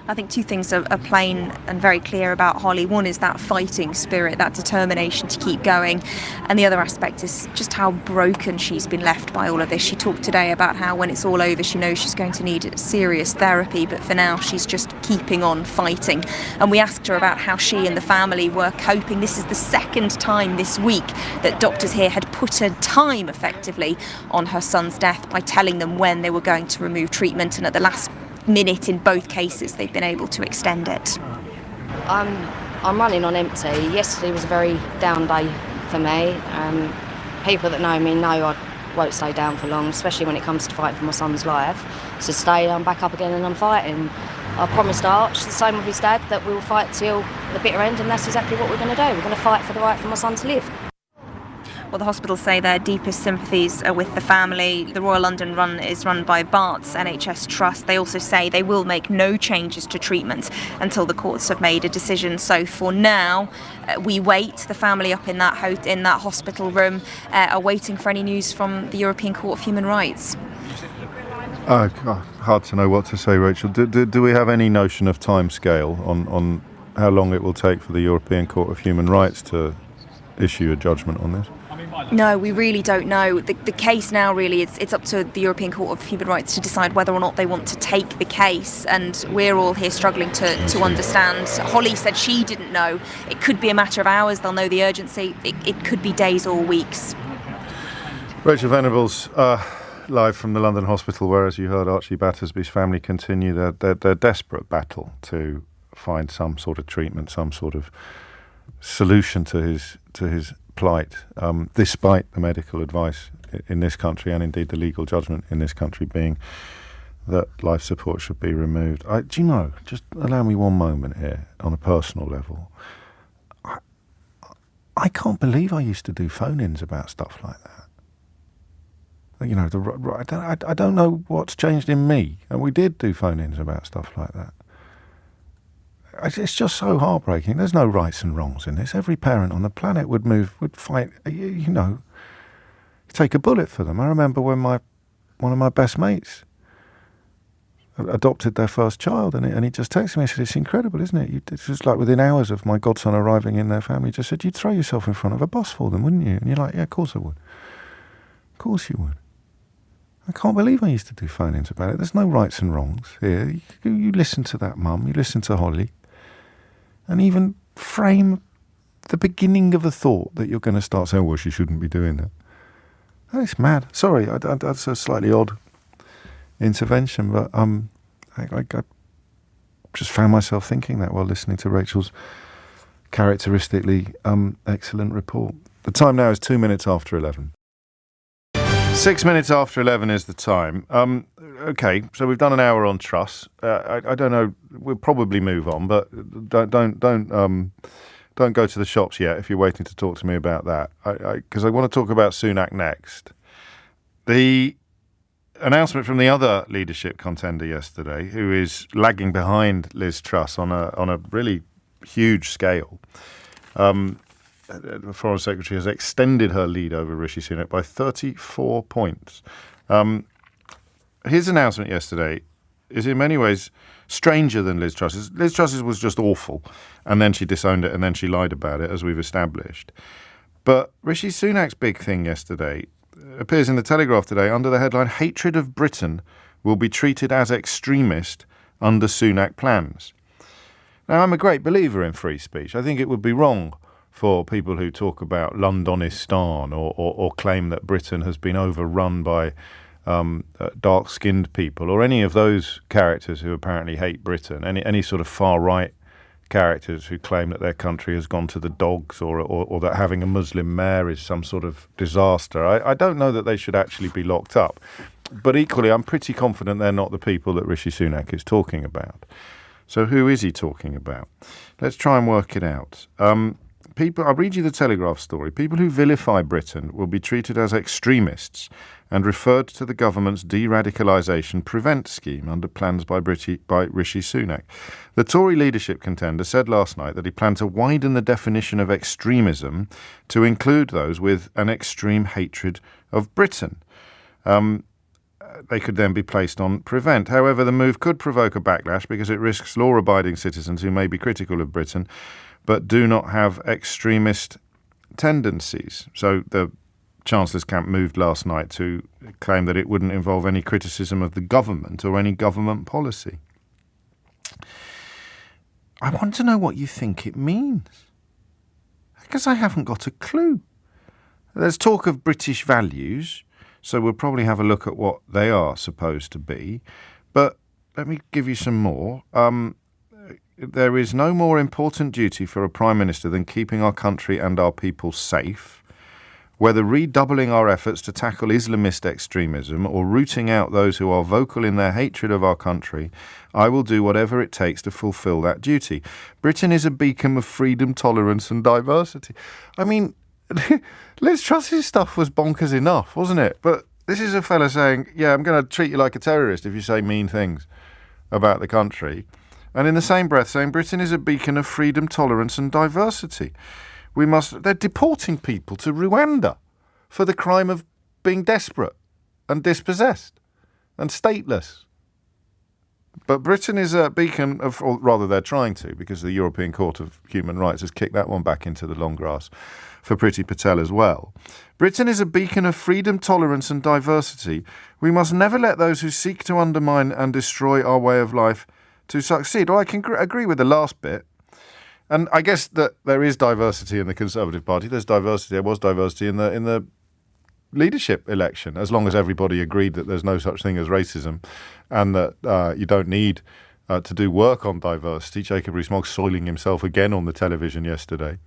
I think two things are plain and very clear about Holly. One is that fighting spirit, that determination to keep going. And the other aspect is just how broken she's been left by all of this. She talked today about how when it's all over, she knows she's going to need serious therapy, but for now she's just keeping on fighting. And we asked her about how she and the family were coping. This is the second time this week that doctors here had put a time effectively on her son's death by telling them when they were going to remove treatment, and at the last minute in both cases they've been able to extend it. I'm running on empty. Yesterday was a very down day for me. People that know me know I won't stay down for long, especially when it comes to fighting for my son's life. So today I'm back up again and I'm fighting. I promised Arch, the same with his dad, that we will fight till the bitter end, and that's exactly what we're going to do. We're going to fight for the right for my son to live. Well, the hospitals say their deepest sympathies are with the family. The Royal London is run by Abbot's NHS Trust. They also say they will make no changes to treatment until the courts have made a decision. So for now, we wait. The family up in that hospital room are waiting for any news from the European Court of Human Rights. Hard to know what to say, Rachel. Do we have any notion of time scale on how long it will take for the European Court of Human Rights to issue a judgment on this? No, we really don't know. The case now really, it's up to the European Court of Human Rights to decide whether or not they want to take the case, and we're all here struggling to understand. Holly said she didn't know. It could be a matter of hours, they'll know the urgency. It could be days or weeks. Rachel Venables, live from the London hospital, where, as you heard, Archie Battersby's family continue their desperate battle to find some sort of treatment, some sort of solution to his plight, despite the medical advice in this country and indeed the legal judgment in this country being that life support should be removed. Do you know, just allow me one moment here on a personal level. I can't believe I used to do phone-ins about stuff like that. You know, I don't know what's changed in me, and we did do phone-ins about stuff like that. It's just so heartbreaking. There's no rights and wrongs in this. Every parent on the planet would fight, you know, take a bullet for them. I remember when one of my best mates adopted their first child, and he just texted me and said, "It's incredible, isn't it? It's just like within hours of my godson arriving in their family, he just said, you'd throw yourself in front of a bus for them, wouldn't you?" And you're like, "Yeah, of course I would. Of course you would." I can't believe I used to do phone-ins about it. There's no rights and wrongs here. You listen to that mum, you listen to Holly, and even frame the beginning of a thought that you're going to start saying, "Well, she shouldn't be doing that." It's mad. Sorry, that's a slightly odd intervention, but I just found myself thinking that while listening to Rachel's characteristically excellent report. The time now is 2 minutes after 11. 6 minutes after 11 is the time. Okay, so we've done an hour on Truss. I don't know. We'll probably move on, but don't go to the shops yet if you're waiting to talk to me about that. Because I want to talk about Sunak next. The announcement from the other leadership contender yesterday, who is lagging behind Liz Truss on a really huge scale. The Foreign Secretary has extended her lead over Rishi Sunak by 34 points. His announcement yesterday is in many ways stranger than Liz Truss's. Liz Truss's was just awful, and then she disowned it, and then she lied about it, as we've established. But Rishi Sunak's big thing yesterday appears in the Telegraph today under the headline, "Hatred of Britain will be treated as extremist under Sunak plans." Now, I'm a great believer in free speech. I think it would be wrong for people who talk about Londonistan or claim that Britain has been overrun by dark-skinned people, or any of those characters who apparently hate Britain, any sort of far-right characters who claim that their country has gone to the dogs, or that having a Muslim mayor is some sort of disaster. I don't know that they should actually be locked up. But equally, I'm pretty confident they're not the people that Rishi Sunak is talking about. So who is he talking about? Let's try and work it out. I'll read you the Telegraph story. People who vilify Britain will be treated as extremists and referred to the government's de-radicalisation prevent scheme under plans by Rishi Sunak. The Tory leadership contender said last night that he planned to widen the definition of extremism to include those with an extreme hatred of Britain. They could then be placed on prevent. However, the move could provoke a backlash because it risks law-abiding citizens who may be critical of Britain but do not have extremist tendencies. So the Chancellor's camp moved last night to claim that it wouldn't involve any criticism of the government or any government policy. I want to know what you think it means, because I haven't got a clue. There's talk of British values, so we'll probably have a look at what they are supposed to be. But let me give you some more. There is no more important duty for a Prime Minister than keeping our country and our people safe. Whether redoubling our efforts to tackle Islamist extremism or rooting out those who are vocal in their hatred of our country, I will do whatever it takes to fulfil that duty. Britain is a beacon of freedom, tolerance and diversity. I mean, Liz Truss's stuff was bonkers enough, wasn't it? But this is a fella saying, yeah, I'm going to treat you like a terrorist if you say mean things about the country. And in the same breath saying Britain is a beacon of freedom, tolerance and diversity. They're deporting people to Rwanda for the crime of being desperate and dispossessed and stateless. But Britain is a beacon of, or rather they're trying to, because the European Court of Human Rights has kicked that one back into the long grass for Priti Patel as well. Britain is a beacon of freedom, tolerance and diversity. We must never let those who seek to undermine and destroy our way of life to succeed. Well, I can agree with the last bit. And I guess that there is diversity in the Conservative Party. There was diversity in the leadership election, as long as everybody agreed that there's no such thing as racism and that you don't need to do work on diversity. Jacob Rees-Mogg soiling himself again on the television yesterday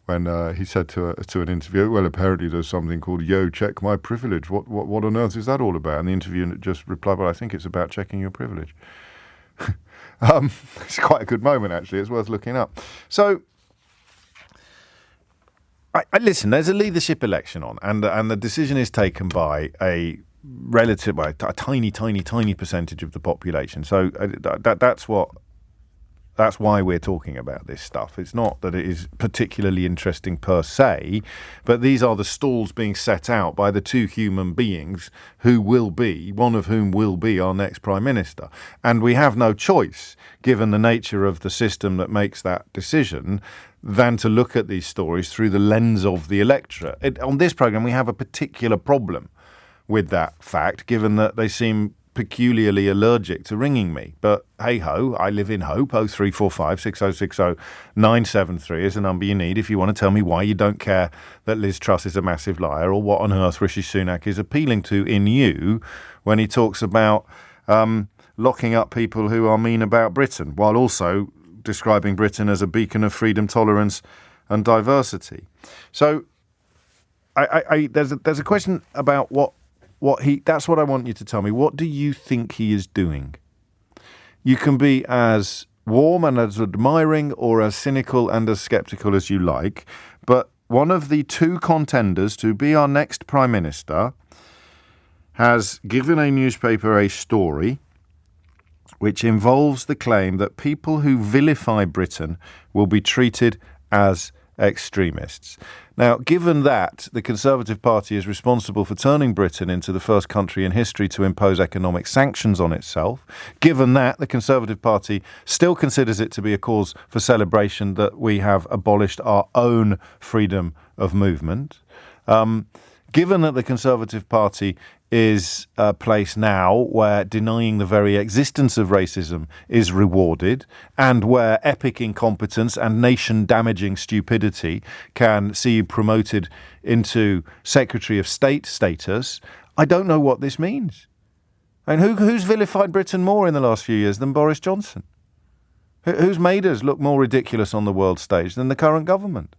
when he said to an interviewer, well, apparently there's something called yo, check my privilege. What on earth is that all about? And the interviewer just replied, well, I think it's about checking your privilege. It's quite a good moment, actually. It's worth looking up. So, I listen, there's a leadership election on, and the decision is taken by a tiny percentage of the population. So that's why we're talking about this stuff. It's not that it is particularly interesting per se, but these are the stalls being set out by the two human beings who will be, one of whom will be our next Prime Minister. And we have no choice, given the nature of the system that makes that decision, than to look at these stories through the lens of the electorate. On this programme, we have a particular problem with that fact, given that they seem peculiarly allergic to ringing me. But hey-ho, I live in hope. 0345 6060 973 is the number you need if you want to tell me why you don't care that Liz Truss is a massive liar, or what on earth Rishi Sunak is appealing to in you when he talks about locking up people who are mean about Britain, while also describing Britain as a beacon of freedom, tolerance and diversity. So there's a question about that's what I want you to tell me. What do you think he is doing? You can be as warm and as admiring or as cynical and as sceptical as you like, but one of the two contenders to be our next Prime Minister has given a newspaper a story which involves the claim that people who vilify Britain will be treated as extremists. Now, given that the Conservative Party is responsible for turning Britain into the first country in history to impose economic sanctions on itself, given that the Conservative Party still considers it to be a cause for celebration that we have abolished our own freedom of movement, given that the Conservative Party is a place now where denying the very existence of racism is rewarded, and where epic incompetence and nation-damaging stupidity can see you promoted into Secretary of State status, I don't know what this means. I mean, who's vilified Britain more in the last few years than Boris Johnson? Who's made us look more ridiculous on the world stage than the current government?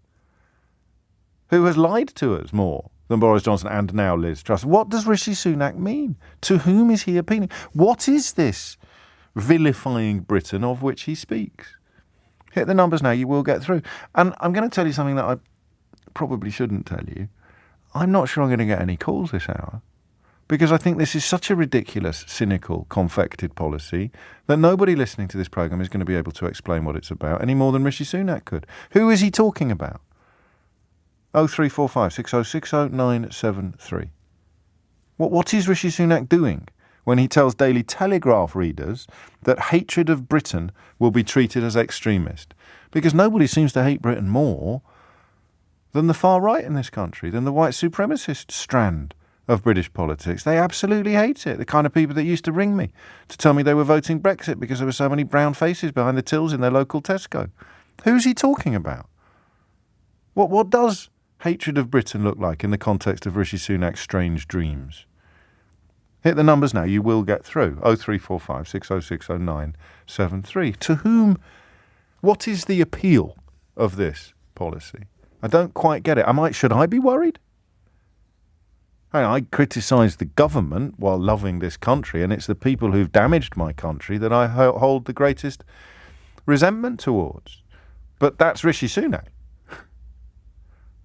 Who has lied to us more than Boris Johnson and now Liz Truss? What does Rishi Sunak mean? To whom is he appealing? What is this vilifying Britain of which he speaks? Hit the numbers now, you will get through. And I'm going to tell you something that I probably shouldn't tell you. I'm not sure I'm going to get any calls this hour, because I think this is such a ridiculous, cynical, confected policy that nobody listening to this programme is going to be able to explain what it's about any more than Rishi Sunak could. Who is he talking about? 0345 6060 973. What is Rishi Sunak doing when he tells Daily Telegraph readers that hatred of Britain will be treated as extremist? Because nobody seems to hate Britain more than the far right in this country, than the white supremacist strand of British politics. They absolutely hate it. The kind of people that used to ring me to tell me they were voting Brexit because there were so many brown faces behind the tills in their local Tesco. Who's he talking about? What does hatred of Britain look like in the context of Rishi Sunak's strange dreams? Hit the numbers now, you will get through. 0345 6060 973. To whom, what is the appeal of this policy? I don't quite get it. Should I be worried? I criticise the government while loving this country, and it's the people who've damaged my country that I hold the greatest resentment towards. But that's Rishi Sunak.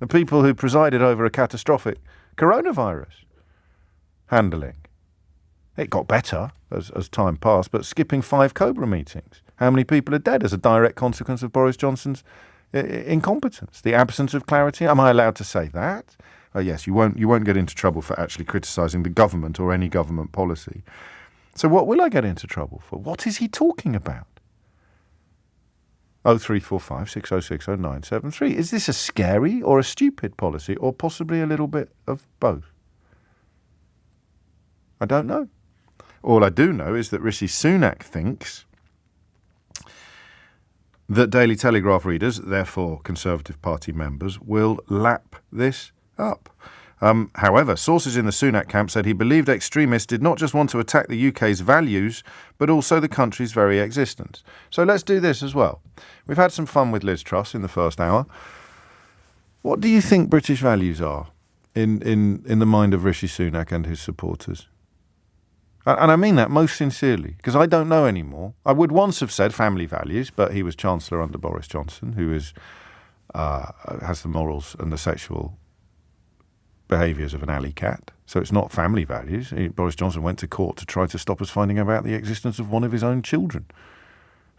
The people who presided over a catastrophic coronavirus handling. It got better as time passed, but skipping 5 Cobra meetings. How many people are dead as a direct consequence of Boris Johnson's incompetence? The absence of clarity. Am I allowed to say that? Oh yes, you won't get into trouble for actually criticising the government or any government policy. So what will I get into trouble for? What is he talking about? 0345 606 0973. Is this a scary or a stupid policy, or possibly a little bit of both? I don't know. All I do know is that Rishi Sunak thinks that Daily Telegraph readers, therefore Conservative Party members, will lap this up. However, sources in the Sunak camp said he believed extremists did not just want to attack the UK's values, but also the country's very existence. So let's do this as well. We've had some fun with Liz Truss in the first hour. What do you think British values are in the mind of Rishi Sunak and his supporters? And I mean that most sincerely, because I don't know anymore. I would once have said family values, but he was Chancellor under Boris Johnson, who has the morals and the sexual behaviours of an alley cat. So it's not family values. Boris Johnson went to court to try to stop us finding out about the existence of one of his own children.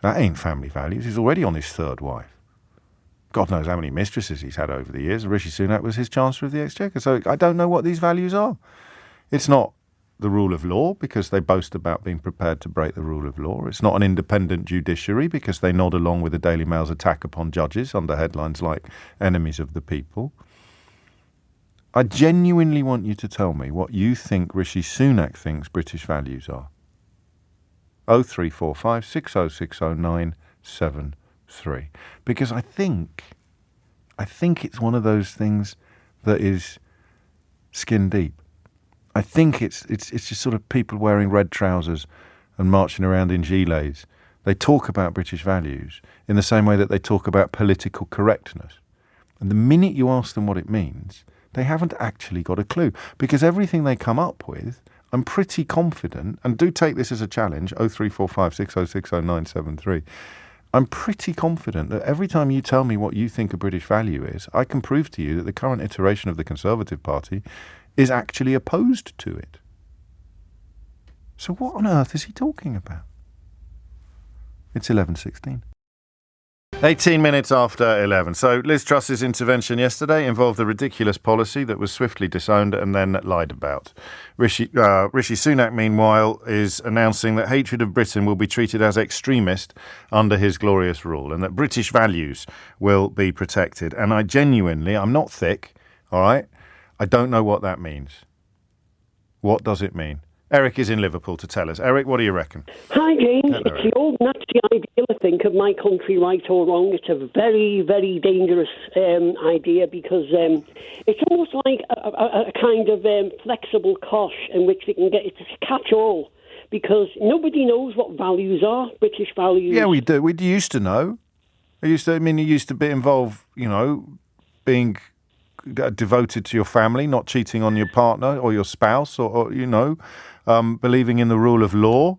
That ain't family values. He's already on his third wife. God knows how many mistresses he's had over the years. Rishi Sunak was his Chancellor of the Exchequer. So I don't know what these values are. It's not the rule of law, because they boast about being prepared to break the rule of law. It's not an independent judiciary, because they nod along with the Daily Mail's attack upon judges under headlines like enemies of the people. I genuinely want you to tell me what you think Rishi Sunak thinks British values are. 0345 606 0973. Because I think it's one of those things that is skin deep. I think it's just sort of people wearing red trousers and marching around in gilets. They talk about British values in the same way that they talk about political correctness. And the minute you ask them what it means, they haven't actually got a clue. Because everything they come up with, I'm pretty confident, and do take this as a challenge, 0345 606 0973, I'm pretty confident that every time you tell me what you think a British value is, I can prove to you that the current iteration of the Conservative Party is actually opposed to it. So what on earth is he talking about? It's 11:16. 18 minutes after 11. So Liz Truss's intervention yesterday involved a ridiculous policy that was swiftly disowned and then lied about. Rishi Sunak, meanwhile, is announcing that hatred of Britain will be treated as extremist under his glorious rule, and that British values will be protected. And I genuinely, I'm not thick, all right? I don't know what that means. What does it mean? Eric is in Liverpool to tell us. Eric, what do you reckon? Hi, James. Hello, it's the old Nazi ideal, I think, of my country, right or wrong. It's a very, very dangerous idea, because it's almost like a kind of flexible kosh in which we can get it to catch all, because nobody knows what values are, British values. Yeah, we do. We used to know. It used to be involved, being devoted to your family, not cheating on your partner or your spouse, or believing in the rule of law,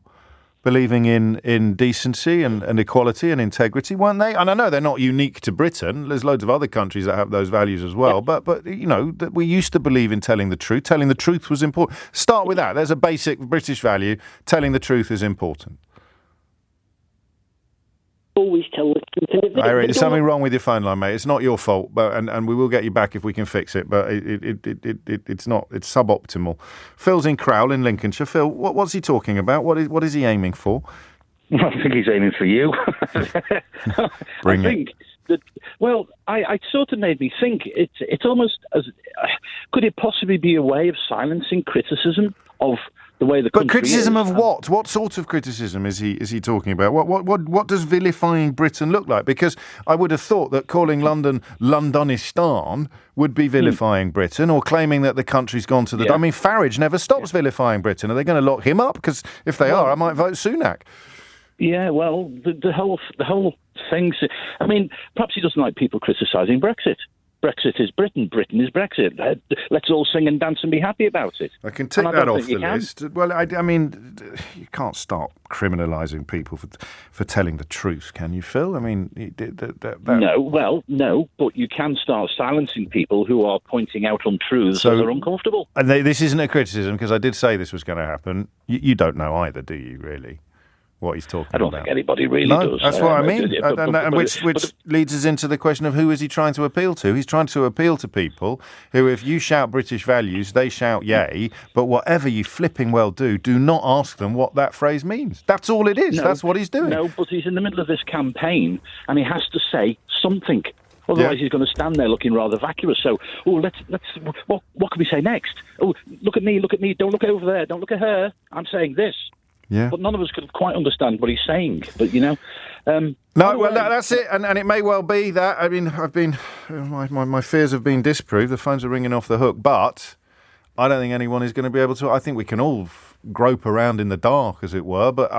believing in decency and equality and integrity, weren't they? And I know they're not unique to Britain. There's loads of other countries that have those values as well. Yeah. But that we used to believe in telling the truth. Telling the truth was important. Start with that. There's a basic British value. Telling the truth is important. Always tell the truth. There's something wrong with your phone line, mate. It's not your fault, but and we will get you back if we can fix it. But it's not. It's suboptimal. Phil's in Crowle in Lincolnshire. Phil, what's he talking about? What is he aiming for? I think he's aiming for you. Bring it. I sort of made me think. It's almost as could it possibly be a way of silencing criticism of the way the country But criticism is. of what? What sort of criticism is he talking about? What does vilifying Britain look like? Because I would have thought that calling London Londonistan would be vilifying Britain, or claiming that the country's gone to the... I mean, Farage never stops vilifying Britain. Are they going to lock him up? Because if they are, I might vote Sunak. Yeah, well, the whole thing... I mean, perhaps he doesn't like people criticising Brexit. Brexit is Britain. Britain is Brexit. Let's all sing and dance and be happy about it. I can tick that off the list. Well, I mean, you can't start criminalising people for telling the truth, can you, Phil? I mean... No, but you can start silencing people who are pointing out untruths that are uncomfortable. And this isn't a criticism, because I did say this was going to happen. You don't know either, do you, really? what he's talking about. I don't think anybody really does. That's what I mean. Which leads us into the question of who is he trying to appeal to? He's trying to appeal to people who, if you shout British values, they shout yay, but whatever you flipping well do not ask them what that phrase means. That's all it is. That's what he's doing. No, but he's in the middle of this campaign and he has to say something. Otherwise, he's going to stand there looking rather vacuous. So, let's. What can we say next? Oh, look at me. Don't look over there. Don't look at her. I'm saying this. Yeah. But none of us can quite understand what he's saying. But that's it. And it may well be that. I mean, my fears have been disproved. The phones are ringing off the hook. But I don't think anyone is going to be able to. I think we can all grope around in the dark, as it were. But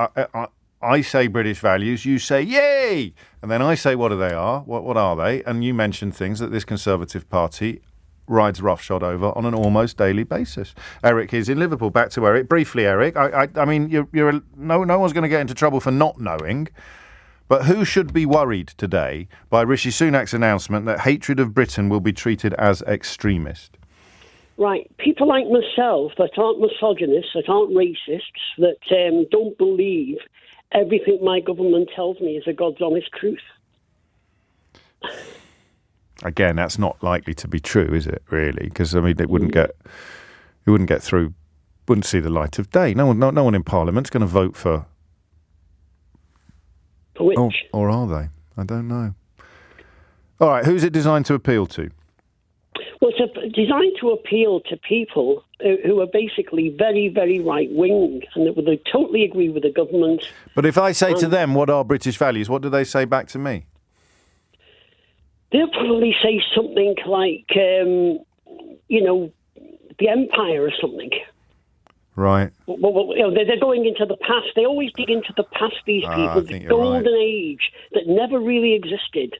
I say British values, you say yay, and then I say what are they? And you mention things that this Conservative Party rides roughshod over on an almost daily basis. Eric is in Liverpool. Back to Eric. Briefly, Eric, I mean, no one's going to get into trouble for not knowing, but who should be worried today by Rishi Sunak's announcement that hatred of Britain will be treated as extremist? Right. People like myself that aren't misogynists, that aren't racists, that don't believe everything my government tells me is a God's honest truth. Again, that's not likely to be true, is it? Really? Because I mean, it wouldn't get through, wouldn't see the light of day. No one in Parliament's going to vote for. For which? Or are they? I don't know. All right, who's it designed to appeal to? Well, it's designed to appeal to people who are basically very, very right-wing and that they totally agree with the government. But if I say to them, what are British values, what do they say back to me? They'll probably say something like, the empire or something. Right. Well, they're going into the past. They always dig into the past, these people, the golden age that never really existed.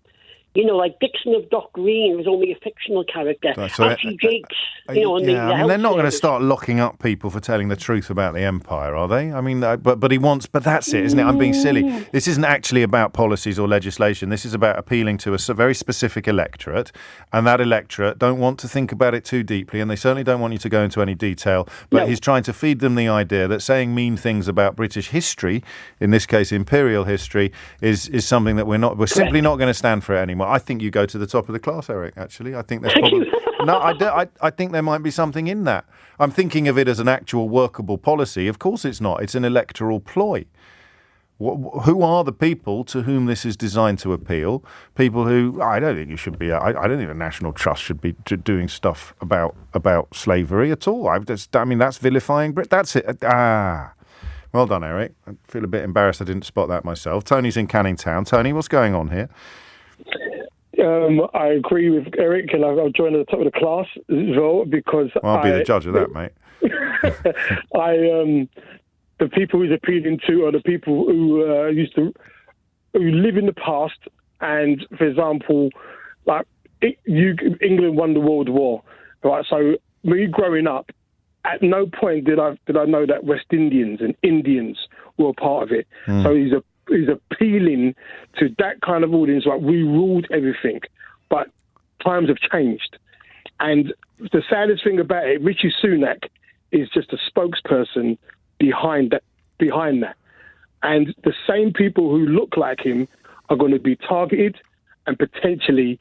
Like Dixon of Dock Green was only a fictional character. Archie Jakes, they're not going to start locking up people for telling the truth about the empire, are they? I mean, but that's it, isn't it? I'm being silly. This isn't actually about policies or legislation. This is about appealing to a very specific electorate, and that electorate don't want to think about it too deeply, and they certainly don't want you to go into any detail. But he's trying to feed them the idea that saying mean things about British history, in this case imperial history, is something that we're simply not going to stand for it anymore. I think you go to the top of the class, Eric, actually. I think there's probably... No, I think there might be something in that. I'm thinking of it as an actual workable policy. Of course it's not. It's an electoral ploy. Who are the people to whom this is designed to appeal? People who... I don't think you should be... I don't think the National Trust should be doing stuff about slavery at all. That's vilifying Brit. That's it. Well done, Eric. I feel a bit embarrassed I didn't spot that myself. Tony's in Canning Town. Tony, what's going on here? I agree with Eric, and I'll join at the top of the class as well because I'll be the judge of that, mate. The people he's appealing to are the people who who live in the past. And for example, England won the World War, right? So me growing up, at no point did I know that West Indians and Indians were a part of it. So he's appealing to that kind of audience, like we ruled everything, but times have changed. And the saddest thing about it, Rishi Sunak is just a spokesperson behind that. And the same people who look like him are going to be targeted and potentially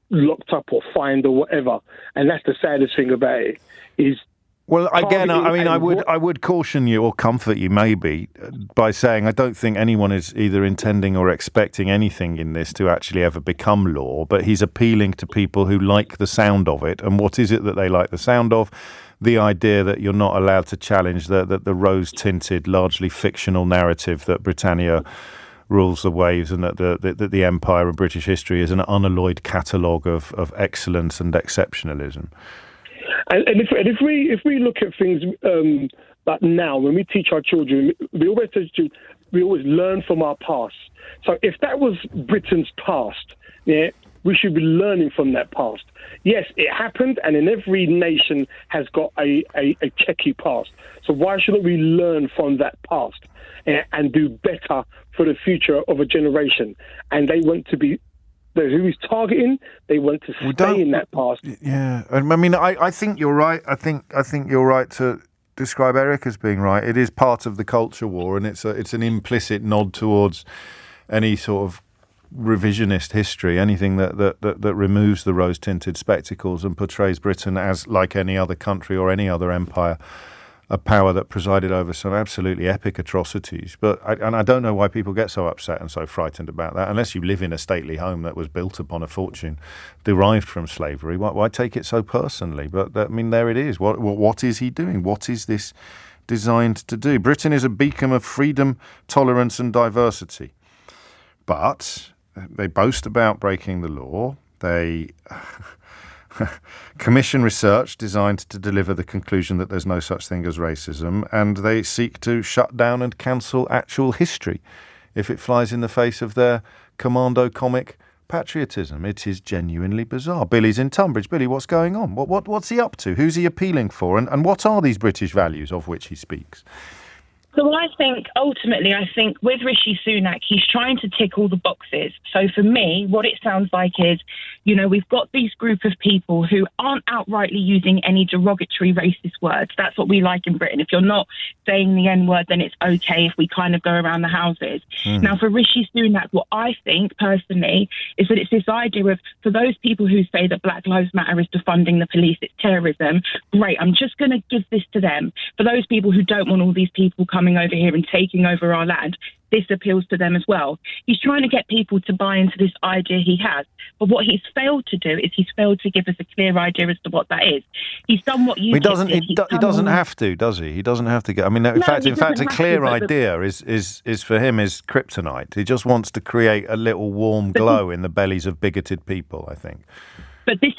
locked up or fined or whatever. And that's the saddest thing about it, is... Well, again, I would caution you or comfort you maybe by saying I don't think anyone is either intending or expecting anything in this to actually ever become law, but he's appealing to people who like the sound of it. And what is it that they like the sound of? The idea that you're not allowed to challenge the rose-tinted, largely fictional narrative that Britannia rules the waves and that the empire of British history is an unalloyed catalogue of excellence and exceptionalism. And if we look at things like now, when we teach our children, we always learn from our past. So if that was Britain's past, we should be learning from that past. Yes, it happened, and in every nation has got a checky past. So why shouldn't we learn from that past and do better for the future of a generation? And they want to be... who he's targeting, they want to stay in that past. Yeah, I mean, I think you're right. I think you're right to describe Eric as being right. It is part of the culture war, and it's an implicit nod towards any sort of revisionist history, anything that removes the rose-tinted spectacles and portrays Britain as, like any other country or any other empire, a power that presided over some absolutely epic atrocities. But I don't know why people get so upset and so frightened about that, unless you live in a stately home that was built upon a fortune derived from slavery. Why take it so personally? But there it is. What is he doing? What is this designed to do? Britain is a beacon of freedom, tolerance and diversity. But they boast about breaking the law. They commission research designed to deliver the conclusion that there's no such thing as racism, and they seek to shut down and cancel actual history if it flies in the face of their commando comic patriotism. It is genuinely bizarre. Billy's in Tunbridge. Billy, what's going on? What's he up to? Who's he appealing for? And what are these British values of which he speaks? So I think with Rishi Sunak, he's trying to tick all the boxes. So for me, what it sounds like is, we've got these group of people who aren't outrightly using any derogatory racist words. That's what we like in Britain. If you're not saying the N-word, then it's okay if we kind of go around the houses. Now, for Rishi Sunak, what I think personally is that it's this idea of, for those people who say that Black Lives Matter is defunding the police, it's terrorism, great, I'm just going to give this to them. For those people who don't want all these people coming over here and taking over our land, this appeals to them as well. He's trying to get people to buy into this idea he has. But what he's failed to do is he's failed to give us a clear idea as to what that is. He's done what you did. He doesn't have to, does he? He doesn't have to get... in fact, a clear idea is for him is kryptonite. He just wants to create a little warm glow in the bellies of bigoted people, I think. But this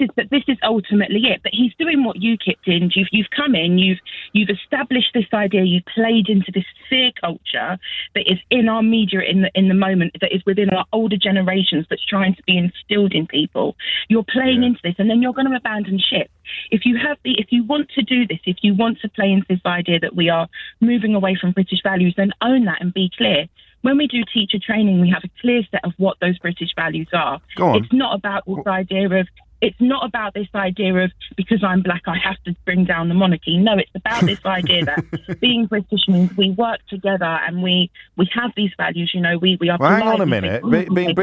is ultimately it. But he's doing what UKIP did. You've come in, you've established this idea, you played into this fear culture that is in our media in the moment, that is within our older generations, that's trying to be instilled in people. You're playing into this, and then you're going to abandon ship. If you want to do this, if you want to play into this idea that we are moving away from British values, then own that and be clear. When we do teacher training, we have a clear set of what those British values are. Go on. It's not about this idea of because I'm black I have to bring down the monarchy. No, it's about this idea that being British means we work together and we have these values. We are. Well, hang on a minute. Being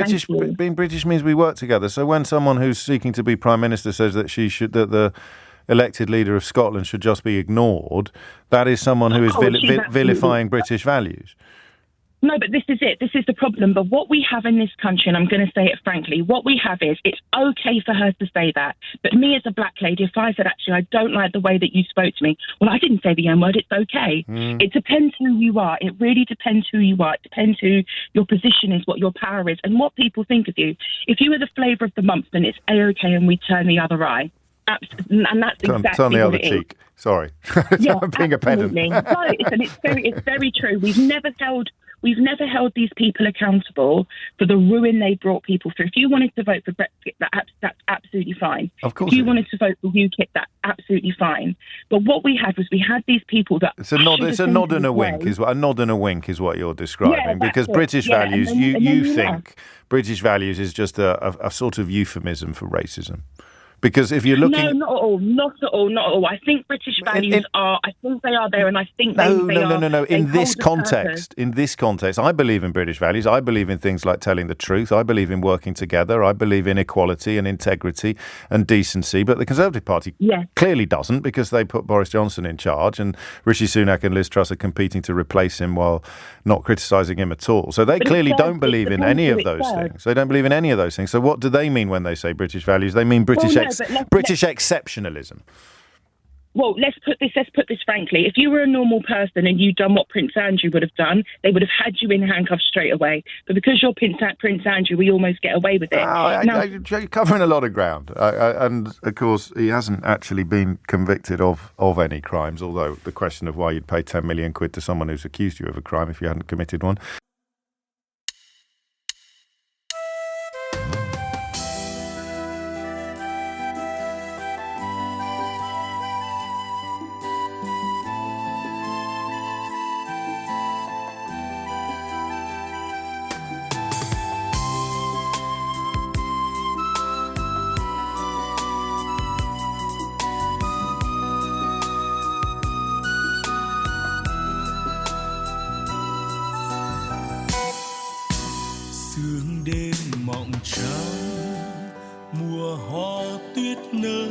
British means we work together. So when someone who's seeking to be Prime Minister says that that the elected leader of Scotland should just be ignored, that is someone who is vilifying British values. No, but this is it. This is the problem. But what we have in this country, and I'm going to say it frankly, what we have is it's okay for her to say that. But me as a black lady, if I said, actually, I don't like the way that you spoke to me, well, I didn't say the N-word, it's okay. It depends who you are. It really depends who you are. It depends who your position is, what your power is, and what people think of you. If you were the flavour of the month, then it's A-okay and we turn the other eye. And that's exactly turn the other what it cheek. Is. Sorry. Yeah, I'm being a pedant. No, it's very true. We've never held these people accountable for the ruin they brought people through. If you wanted to vote for Brexit, that's absolutely fine. Of course. If you wanted to vote for UKIP, that's absolutely fine. But what we had was these people that it's a nod and a wink is what you're describing, because British values, you think British values is just a sort of euphemism for racism. Because if you're looking... No, not at all. I think British values I think they are there, and I think they are... No. In this context, I believe in British values. I believe in things like telling the truth. I believe in working together. I believe in equality and integrity and decency. But the Conservative Party clearly doesn't, because they put Boris Johnson in charge, and Rishi Sunak and Liz Truss are competing to replace him while not criticising him at all. So they clearly don't believe in any of those things. They don't believe in any of those things. So what do they mean when they say British values? They mean British exceptionalism. Well, let's put this frankly. If you were a normal person and you'd done what Prince Andrew would have done, they would have had you in handcuffs straight away. But because you're Prince Andrew, we almost get away with it. You're covering a lot of ground. And, of course, he hasn't actually been convicted of any crimes, although the question of why you'd pay 10 million quid to someone who's accused you of a crime if you hadn't committed one. vọng trăng mùa hoa tuyết nở